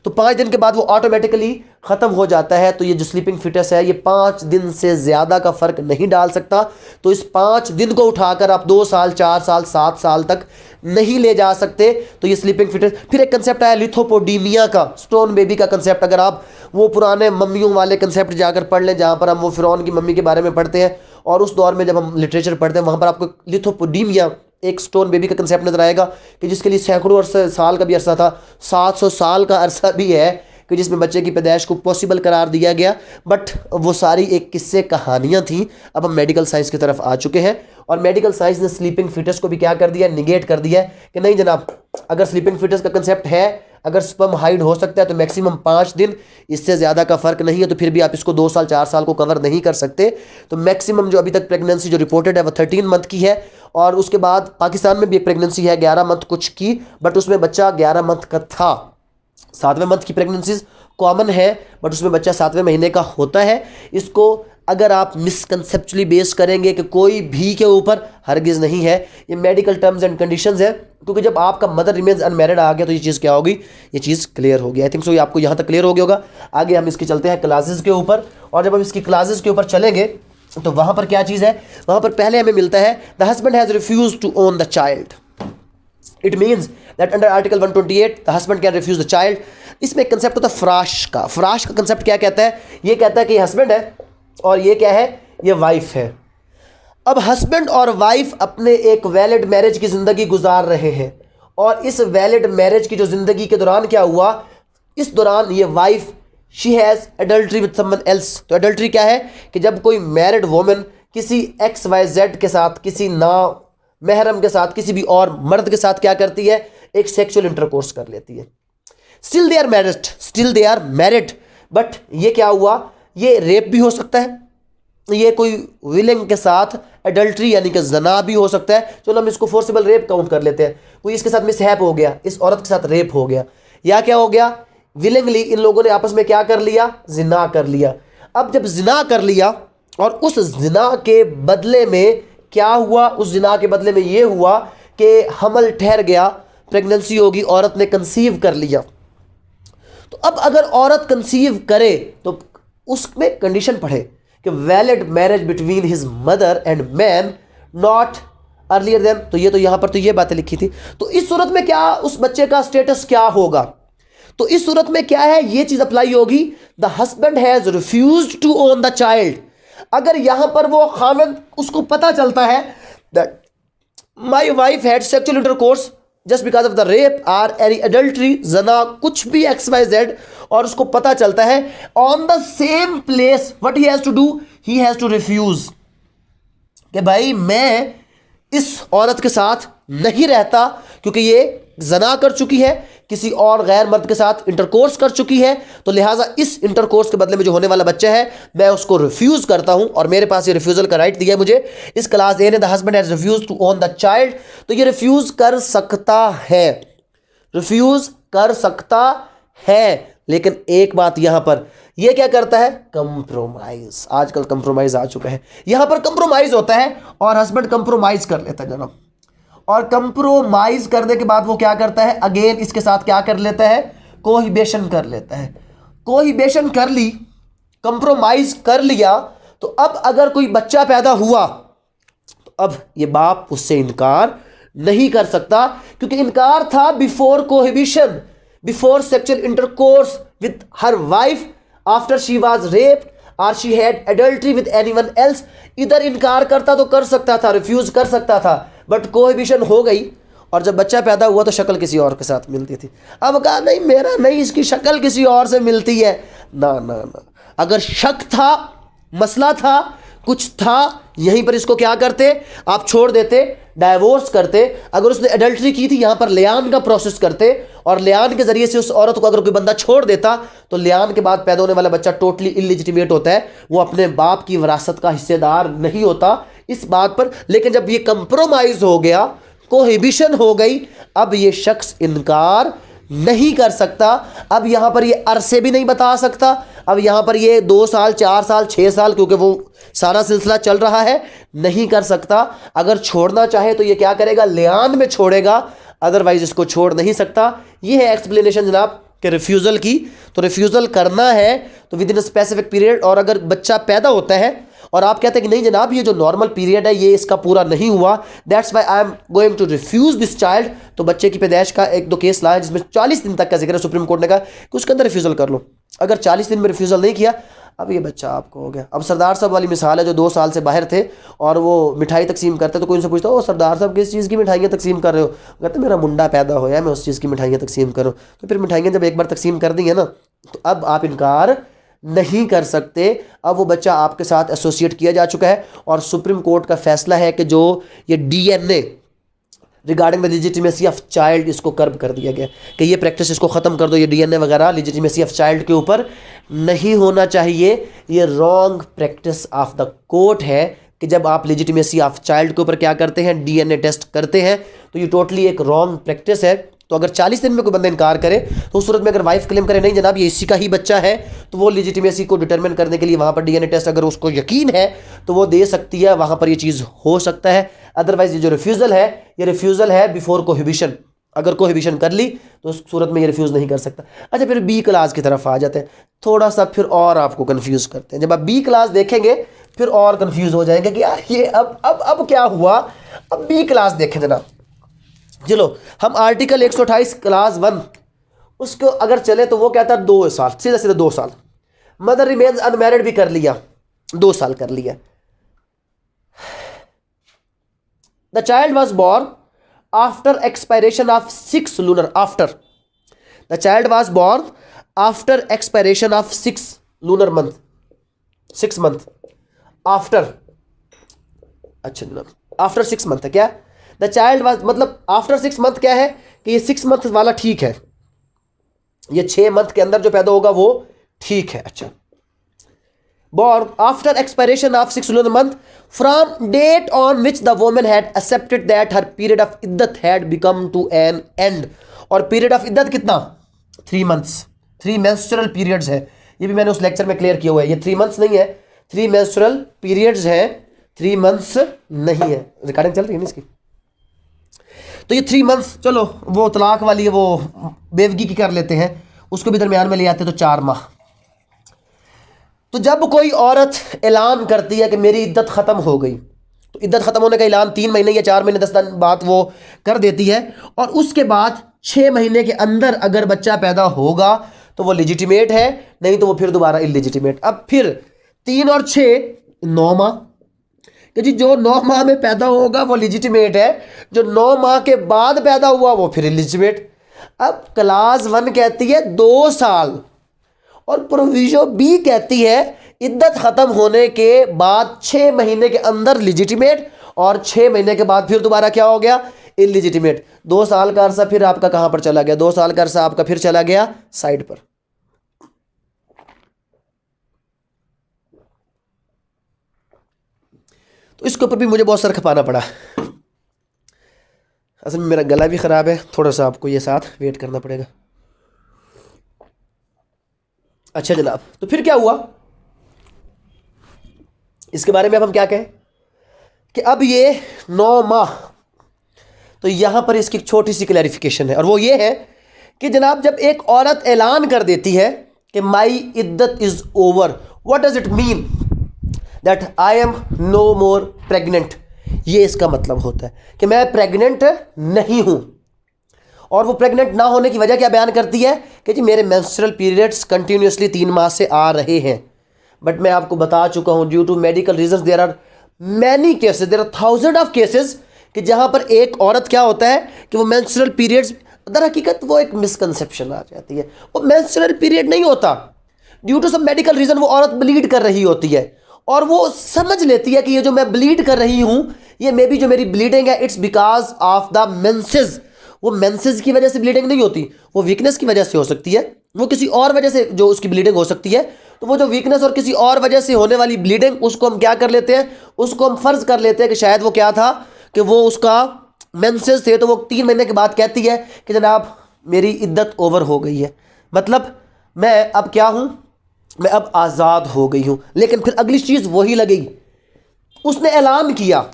तो 5 दिन के बाद वो ऑटोमेटिकली ख़त्म हो जाता है। तो ये जो स्लीपिंग फिटस है ये 5 दिन से ज़्यादा का फ़र्क नहीं डाल सकता, तो इस 5 दिन को उठाकर आप 2 साल 4 साल 7 साल तक नहीं ले जा सकते। तो ये स्लीपिंग फिटस। फिर एक कंसेप्ट आया लिथोपोडीमिया का, स्टोन बेबी का कंसेप्ट। अगर आप वो पुराने मम्मियों वाले कंसेप्ट जाकर पढ़ लें जहाँ पर हम वो फ़िरौन की मम्मी के बारे में पढ़ते हैं, और उस दौर में जब हम लिटरेचर पढ़ते हैं वहाँ पर आपको लिथोपोडीमिया एक स्टोन बेबी का कंसेप्ट नजर आएगा कि जिसके लिए सैकड़ों साल का भी अरसा था, 700 साल का अरसा भी है कि जिसमें बच्चे की पैदाइश को पॉसिबल करार दिया गया। बट वो सारी एक किस्से कहानियाँ थी। अब हम मेडिकल साइंस की तरफ आ चुके हैं और मेडिकल साइंस ने स्लीपिंग फिटस को भी क्या कर दिया, निगेट कर दिया कि नहीं जनाब, अगर स्लीपिंग फिटस का कंसेप्ट है, अगर स्पर्म हाइड हो सकता है तो मैक्सिमम 5 दिन, इससे ज़्यादा का फ़र्क नहीं है, तो फिर भी आप इसको 2 साल 4 साल को कवर नहीं कर सकते। तो मैक्सिमम जो अभी तक प्रेगनेंसी जो रिपोर्टेड है वो 13 मंथ की है, और उसके बाद पाकिस्तान में भी एक प्रेगनेंसी है 11 मंथ कुछ की, बट उसमें बच्चा 11 मंथ का था। 7वें मंथ की प्रेगनेंसीज कॉमन है, बट उसमें बच्चा 7वें महीने का होता है। इसको अगर आप मिसकंसेप्चुअली बेस करेंगे कि कोई भी के ऊपर, हरगिज़ नहीं है, ये मेडिकल टर्म्स एंड कंडीशंस है। क्योंकि जब आपका मदर रिमेन्स अनमैरिड आ गया तो ये चीज़ क्या होगी, ये चीज़ क्लियर होगी। आई थिंक सो ये आपको यहाँ तक क्लियर हो गया होगा। आगे हम इसकी चलते हैं क्लासेस के ऊपर, और जब हम इसकी क्लासेस के ऊपर चलेंगे तो वहाँ पर क्या चीज़ है, वहाँ पर पहले हमें मिलता है the husband has refuse to own the child. It means that under article 128 the husband can refuse the child. इसमें एक कंसेप्ट होता है फ्राश का। फ्राश का कंसेप्ट क्या कहता है, ये कहता है कि हस्बैंड है और ये क्या है, ये वाइफ है। अब हस्बैंड और वाइफ अपने एक वैलिड मैरिज की ज़िंदगी गुजार रहे हैं, और इस वैलिड मैरिज की जो ज़िंदगी के दौरान क्या हुआ, इस दौरान ये wife she has adultery with someone else. तो एडल्ट्री क्या है कि जब कोई मैरिड वोमन किसी XYZ के साथ, किसी ना महरम के साथ, किसी भी और मर्द के साथ क्या करती है, एक सेक्सुअल इंटरकोर्स कर लेती है। Still they are married, but ये क्या हुआ, ये रेप भी हो सकता है, ये कोई विलिंग के साथ एडल्ट्री यानी कि जना भी हो सकता है। चलो हम इसको फोर्सिबल रेप काउंट कर लेते हैं। कोई इसके साथ मिसहैप हो गया, इस औरत के साथ रेप हो गया, या क्या हो गया, विलिंगली इन लोगों ने आपस में क्या कर लिया, जिना कर लिया। अब जब जिना कर लिया और उस जिना के बदले में क्या हुआ, उस जिना के बदले में ये हुआ कि हमल ठहर गया, प्रेगनेंसी होगी, औरत ने कंसीव कर लिया। तो अब अगर औरत कंसीव करे तो उसमें कंडीशन पढ़े कि valid marriage between his mother and man not earlier than, तो यहां पर तो ये बातें लिखी थी। तो इस सूरत में क्या उस बच्चे का स्टेटस क्या होगा? तो इस सूरत में क्या है, ये चीज अप्लाई होगी, the husband has refused to own the child. अगर यहां पर वो खाविंद, उसको पता चलता है that my wife had sexual intercourse just because of the rape or any adultery, जना, कुछ भी XYZ, और उसको पता चलता है on the same place, what he has to do, he has to refuse कि भाई मैं इस औरत के साथ नहीं रहता क्योंकि ये जना कर चुकी है, किसी और गैर मर्द के साथ इंटरकोर्स कर चुकी है, तो लिहाजा इस इंटरकोर्स के बदले में जो होने वाला बच्चा है मैं उसको रिफ्यूज करता हूं और मेरे पास ये रिफ्यूजल का राइट दिया है मुझे। इस क्लास ए ने the husband has refuse to own the child, तो ये रिफ्यूज कर सकता है, रिफ्यूज कर सकता है। लेकिन एक बात यहां पर, ये क्या करता है, कंप्रोमाइज। आजकल कंप्रोमाइज आ चुका है, यहां पर कंप्रोमाइज होता है और हस्बैंड कंप्रोमाइज कर लेता है जनाब, और कंप्रोमाइज करने के बाद वो क्या करता है, अगेन इसके साथ क्या कर लेता है, कोहिबेशन कर लेता है। कोहिबेशन कर ली, कंप्रोमाइज कर लिया, तो अब अगर कोई बच्चा पैदा हुआ तो अब ये बाप उससे इनकार नहीं कर सकता, क्योंकि इनकार था before cohabitation, before sexual intercourse with her wife, after she was raped और she had adultery with anyone else. इधर इनकार करता तो कर सकता था, रिफ्यूज कर सकता था, बट कोहिबिशन हो गई और जब बच्चा पैदा हुआ तो शक्ल किसी और के साथ मिलती थी। अब कहा नहीं मेरा नहीं, इसकी शक्ल किसी और से मिलती है, ना ना ना। अगर शक था, मसला था, कुछ था, यहीं पर इसको क्या करते, आप छोड़ देते, डाइवोर्स करते। अगर उसने एडल्ट्री की थी, यहां पर लियान का प्रोसेस करते और लियान के जरिए से उस औरत को अगर कोई बंदा छोड़ देता तो लियान के बाद पैदा होने वाला बच्चा टोटली इलिजिटिमेट होता है, वो अपने बाप की विरासत का हिस्सेदार नहीं होता इस बात पर। लेकिन जब ये कंप्रोमाइज हो गया, कोहिबिशन हो गई, अब ये शख्स इनकार नहीं कर सकता। अब यहां पर ये अरसे भी नहीं बता सकता, अब यहां पर ये 2 साल 4 साल 6 साल, क्योंकि वो सारा सिलसिला चल रहा है, नहीं कर सकता। अगर छोड़ना चाहे तो ये क्या करेगा, लियान में छोड़ेगा, अदरवाइज इसको छोड़ नहीं सकता। ये है एक्सप्लेनेशन जनाब कि रिफ्यूज़ल की। तो रिफ्यूज़ल करना है तो with in a specific period, और अगर बच्चा पैदा होता है और आप कहते हैं कि नहीं जनाब ये जो नॉर्मल पीरियड है ये इसका पूरा नहीं हुआ, that's why I am going to refuse this child, तो बच्चे की पैदाइश का 1-2 केस लाया जिसमें 40 दिन तक का जिक्र है। सुप्रीम कोर्ट ने कहा कि उसके अंदर रिफ्यूज़ल कर लो। अगर 40 दिन में रिफ्यूज़ल नहीं किया, अब ये बच्चा आपको हो गया। अब सरदार साहब वाली मिसाल है, जो 2 साल से बाहर थे और वो मिठाई तकसीम करते, तो कोई उनसे पूछता, ओ सरदार साहब किस चीज़ की मिठाइयाँ तकसीम कर रहे हो? कहते मेरा मुंडा पैदा होया, मैं उस चीज़ की मिठाइयाँ तकसीम करूँ। तो फिर मिठाइयाँ जब एक बार तकसीम कर दी है ना, तो अब आप इनकार नहीं कर सकते। अब वो बच्चा आपके साथ एसोसिएट किया जा चुका है और सुप्रीम कोर्ट का फैसला है कि जो ये DNA regarding the legitimacy of child, इसको कर्ब कर दिया गया कि ये प्रैक्टिस इसको ख़त्म कर दो, ये DNA वगैरह लिजिटिमेसी ऑफ चाइल्ड के ऊपर नहीं होना चाहिए। ये wrong practice of the court है कि जब आप लिजिटिमेसी ऑफ चाइल्ड के ऊपर क्या करते हैं, DNA टेस्ट करते हैं, तो ये टोटली एक रॉन्ग प्रैक्टिस है। तो अगर 40 दिन में कोई बंदा इनकार करे तो उस सूरत में अगर वाइफ क्लेम करे नहीं जनाब ये इसी का ही बच्चा है, तो वो लिजिटिमेसी को डिटरमिन करने के लिए वहाँ पर DNA टेस्ट अगर उसको यकीन है तो वो दे सकती है, वहाँ पर ये चीज़ हो सकता है। अदरवाइज ये जो रिफ्यूज़ल है, ये रिफ्यूज़ल है बिफोर कोहिबिशन। अगर कोहिबिशन कर ली तो उस सूरत में ये रिफ्यूज़ नहीं कर सकता। अच्छा, फिर B क्लास की तरफ आ जाते हैं, थोड़ा सा फिर और आपको कन्फ्यूज़ करते हैं। जब आप B क्लास देखेंगे फिर और कन्फ्यूज़ हो जाएंगे कि यार ये अब क्या हुआ। अब B क्लास देखें जनाब, चलो हम आर्टिकल 128 क्लास 1 उसको अगर चले तो वो कहता है 2 साल, सीधा सीधा 2 साल। मदर रिमेन्स अनमैरिड भी कर लिया, 2 साल कर लिया। The child was born after expiration of 6 lunar, after the child was born after expiration of 6 lunar month, 6 month after. अच्छा जनाब, आफ्टर 6 मंथ है क्या? द चाइल्ड वाज, मतलब आफ्टर 6 मंथ क्या है कि ये 6 मंथ वाला ठीक है, ये 6 मंथ के अंदर जो पैदा होगा वो ठीक है। अच्छा, born after expiration of 6 lunar month from date on which the woman had accepted that her period of iddat had become to an end। और period of iddat कितना? 3 months, 3 menstrual periods है। ये भी मैंने उस लेक्चर में क्लियर किया हुआ है, ये 3 months नहीं है, 3 menstrual periods है, 3 months नहीं है। रिकॉर्डिंग चल रही है ना इसकी? तो ये 3 months, चलो वो तलाक वाली है वो बेवगी की कर लेते हैं, उसको भी दरमियान में ले आते तो 4 माह। तो जब कोई औरत ऐलान करती है कि मेरी इद्दत ख़त्म हो गई, तो इद्दत ख़त्म होने का ऐलान 3 महीने या 4 महीने 10 दिन बाद वो कर देती है, और उसके बाद 6 महीने के अंदर अगर बच्चा पैदा होगा तो वो लेजिटिमेट है, नहीं तो वो फिर दोबारा इलेजिटिमेट। अब फिर 3 और 6 9 माह, कि जी जो 9 माह में पैदा होगा वो लेजिटिमेट है, जो 9 माह के बाद पैदा हुआ वो फिर इलिजिमेट। अब क्लास 1 कहती है 2 साल, और प्रोविजो बी कहती है इद्दत ख़त्म होने के बाद 6 महीने के अंदर लेजिटिमेट, और 6 महीने के बाद फिर दोबारा क्या हो गया, इलिजिटिमेट। 2 साल का अरसा फिर आपका कहाँ पर चला गया, 2 साल का अरसा आपका फिर चला गया साइड पर। तो इसके ऊपर भी मुझे बहुत सर खपाना पड़ा। असल में मेरा गला भी ख़राब है, थोड़ा सा आपको ये साथ वेट करना पड़ेगा। अच्छा जनाब, तो फिर क्या हुआ इसके बारे में अब हम क्या कहें कि अब ये 9 माह, तो यहां पर इसकी छोटी सी क्लैरिफिकेशन है, और वो ये है कि जनाब जब एक औरत ऐलान कर देती है कि माई इद्दत is over, what does it mean, that I am no more pregnant. ये इसका मतलब होता है कि मैं प्रेग्नेंट नहीं हूं, और वो प्रेग्नेंट ना होने की वजह क्या बयान करती है कि जी मेरे मेंस्ट्रुअल पीरियड्स कंटिन्यूसली 3 माह से आ रहे हैं। बट मैं आपको बता चुका हूं due to medical reasons there are many cases, there are thousand of cases कि जहां पर एक औरत क्या होता है कि वो मेंस्ट्रुअल पीरियड्स, दर हकीकत वो एक मिसकंसेप्शन आ जाती है, वो मेंस्ट्रुअल पीरियड नहीं होता, due to some medical reason वो औरत ब्लीड कर रही होती है, और वो समझ लेती है कि ये जो मैं ब्लीड कर रही हूं ये मे बी जो मेरी ब्लीडिंग है it's because of the menses. वो मेंसेस की वजह से ब्लीडिंग नहीं होती, वो वीकनेस की वजह से हो सकती है, वो किसी और वजह से जो उसकी ब्लीडिंग हो सकती है। तो वो जो वीकनेस और किसी और वजह से होने वाली ब्लीडिंग, उसको हम क्या कर लेते हैं, उसको हम फर्ज कर लेते हैं कि शायद वो क्या था कि वो उसका मेंसेस थे। तो वो 3 महीने के बाद कहती है कि जनाब मेरी इद्दत ओवर हो गई है, मतलब मैं अब क्या हूं, मैं अब आज़ाद हो गई हूं। लेकिन फिर अगली चीज़ वही लगेगी, उसने ऐलान किया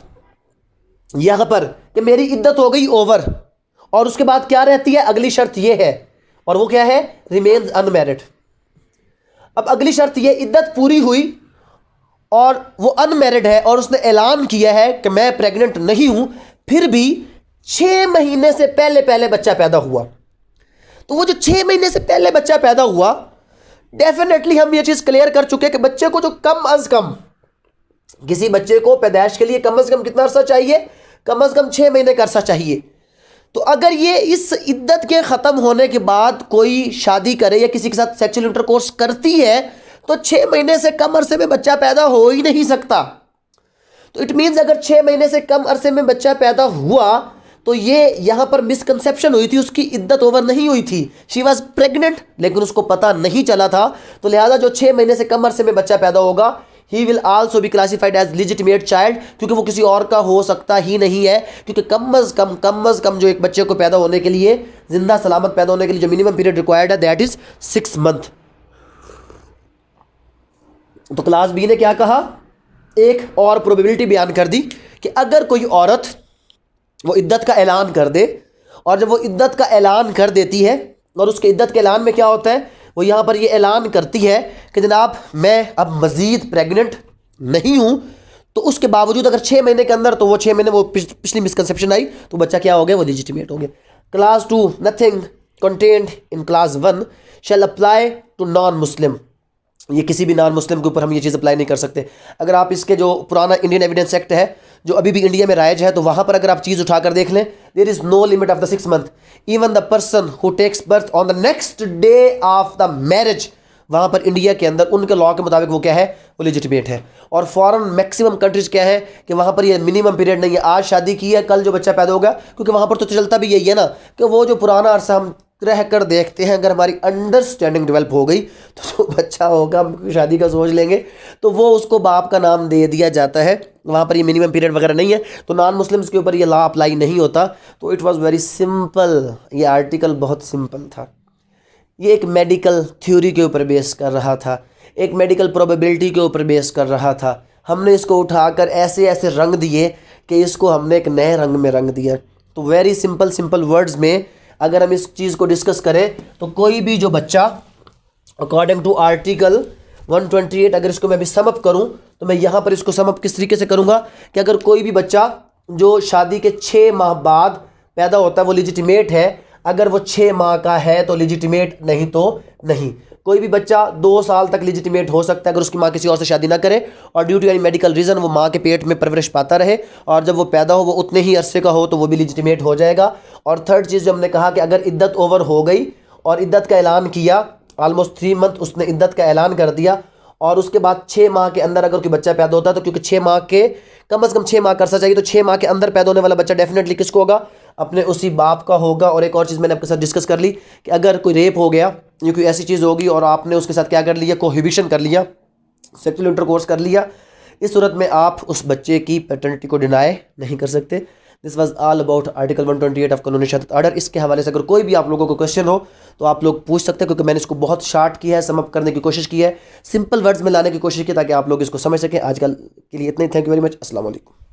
यहां पर कि मेरी इद्दत हो गई ओवर, और उसके बाद क्या रहती है, अगली शर्त यह है, और वो क्या है, रिमेन्स अनमैरिड। अब अगली शर्त ये, इद्दत पूरी हुई और वो अनमैरिड है और उसने ऐलान किया है कि मैं प्रेग्नेंट नहीं हूं, फिर भी 6 महीने से पहले पहले बच्चा पैदा हुआ। तो वो जो 6 महीने से पहले बच्चा पैदा हुआ, डेफिनेटली हम ये चीज़ क्लियर कर चुके कि बच्चे को जो कम अज कम, किसी बच्चे को पैदाइश के लिए कम अज कम कितना अरसा चाहिए, कम अज कम 6 महीने का अरसा चाहिए। तो अगर ये इस इद्दत के ख़त्म होने के बाद कोई शादी करे या किसी के साथ सेक्सुअल इंटरकोर्स करती है तो 6 महीने से कम अरसे में बच्चा पैदा हो ही नहीं सकता। तो इट मीन्स अगर 6 महीने से कम अरसे में बच्चा पैदा हुआ तो ये यहाँ पर मिसकंसेप्शन हुई थी, उसकी इद्दत ओवर नहीं हुई थी, शी वॉज प्रेग्नेंट, लेकिन उसको पता नहीं चला था। तो लिहाजा जो 6 महीने से कम अरसे में बच्चा पैदा होगा, he will also be classified as legitimate child, क्योंकि वो किसी और का हो सकता ही नहीं है। क्योंकि कम अज़ कम जो एक बच्चे को पैदा होने के लिए, जिंदा सलामत पैदा होने के लिए जो मिनिमम पीरियड रिक्वायर्ड है दैट इज 6 मंथ। तो क्लास बी ने क्या कहा, एक और प्रोबेबिलिटी बयान कर दी कि अगर कोई औरत वो इद्दत का ऐलान कर दे, और जब वो इद्दत का ऐलान कर देती है, और उसके इद्दत के ऐलान में क्या होता है, वो यहाँ पर ये ऐलान करती है कि जनाब मैं अब मज़ीद प्रेग्नेंट नहीं हूँ, तो उसके बावजूद अगर 6 महीने के अंदर, तो वो 6 महीने वो पिछली मिसकंसेप्शन आई, तो बच्चा क्या हो गया, वो लेजिटिमेट हो गया। Class 2, nothing contained in class 1 shall apply to non Muslim. ये किसी भी नॉन मुस्लिम के ऊपर हम ये चीज़ अप्लाई नहीं कर सकते। अगर आप इसके जो पुराना इंडियन एविडेंस एक्ट है जो अभी भी इंडिया में राइज है, तो वहाँ पर अगर आप चीज़ उठाकर देख लें, there is no limit of the 6 month, even the person who takes birth on the next day of the marriage, वहाँ पर इंडिया के अंदर उनके लॉ के मुताबिक वो क्या है, वो लेजिटिमेट है। और फॉरेन मैक्सिमम कंट्रीज क्या है कि वहाँ पर ये मिनिमम पीरियड नहीं है, आज शादी की है कल जो बच्चा पैदा होगा, क्योंकि वहाँ पर तो चलता भी यही है ना कि वो जो पुराना अरसा हम रह कर देखते हैं, अगर हमारी अंडरस्टैंडिंग डेवलप हो गई तो जो बच्चा होगा हम शादी का सोच लेंगे, तो वो उसको बाप का नाम दे दिया जाता है। वहाँ पर ये मिनिमम पीरियड वगैरह नहीं है, तो नॉन मुस्लिम्स के ऊपर ये लॉ अप्लाई नहीं होता। तो इट वाज वेरी सिंपल, ये आर्टिकल बहुत सिंपल था। ये एक मेडिकल थ्योरी के ऊपर बेस कर रहा था, एक मेडिकल प्रोबेबिलिटी के ऊपर बेस कर रहा था। हमने इसको उठाकर ऐसे ऐसे रंग दिए कि इसको हमने एक नए रंग में रंग दिया। तो वेरी सिंपल वर्ड्स में अगर हम इस चीज़ को डिस्कस करें तो कोई भी जो बच्चा अकॉर्डिंग टू आर्टिकल 128, अगर इसको मैं अभी समअप करूं तो मैं यहां पर इसको समअप किस तरीके से करूंगा कि अगर कोई भी बच्चा जो शादी के 6 माह बाद पैदा होता है वो लिजिटिमेट है, अगर वो 6 माह का है तो लिजिटिमेट, नहीं तो नहीं। कोई भी बच्चा 2 साल तक लिजिटिमेट हो सकता है अगर उसकी माँ किसी और से शादी ना करे और due to any medical reason वो माँ के पेट में परवरिश पाता रहे और जब वो पैदा हो वो उतने ही अरसे का हो तो वो भी लिजिटिमेट हो जाएगा। और थर्ड चीज़ जो हमने कहा कि अगर इद्दत ओवर हो गई और इद्दत का ऐलान किया, ऑलमोस्ट 3 मंथ उसने इद्दत का ऐलान कर दिया और उसके बाद 6 माह के अंदर अगर कोई बच्चा पैदा होता है तो क्योंकि 6 माह के कम से कम 6 माह का अरसा चाहिए तो 6 माह के अंदर पैदा होने वाला बच्चा डेफिनेटली किसको होगा, अपने उसी बाप का होगा। और एक और चीज़ मैंने आपके साथ डिस्कस कर ली कि अगर कोई रेप हो गया या कोई ऐसी चीज़ होगी और आपने उसके साथ क्या कर लिया, कोहिबिशन कर लिया, सेक्सुअल इंटरकोर्स कर लिया, इस सूरत में आप उस बच्चे की पैटर्निटी को डिनाई नहीं कर सकते। This was all about article 128 of कानूनी शहादत ऑर्डर। इसके हवाले से अगर कोई भी आप लोगों को क्वेश्चन हो तो आप लोग पूछ सकते हैं, क्योंकि मैंने इसको बहुत शार्ट किया है, समअप करने की कोशिश की है, सिंपल वर्ड्स में लाने की कोशिश की ताकि आप लोग इसको समझ सकें। आजकल के लिए इतना ही। Thank you very much. अस्सलाम वालेकुम।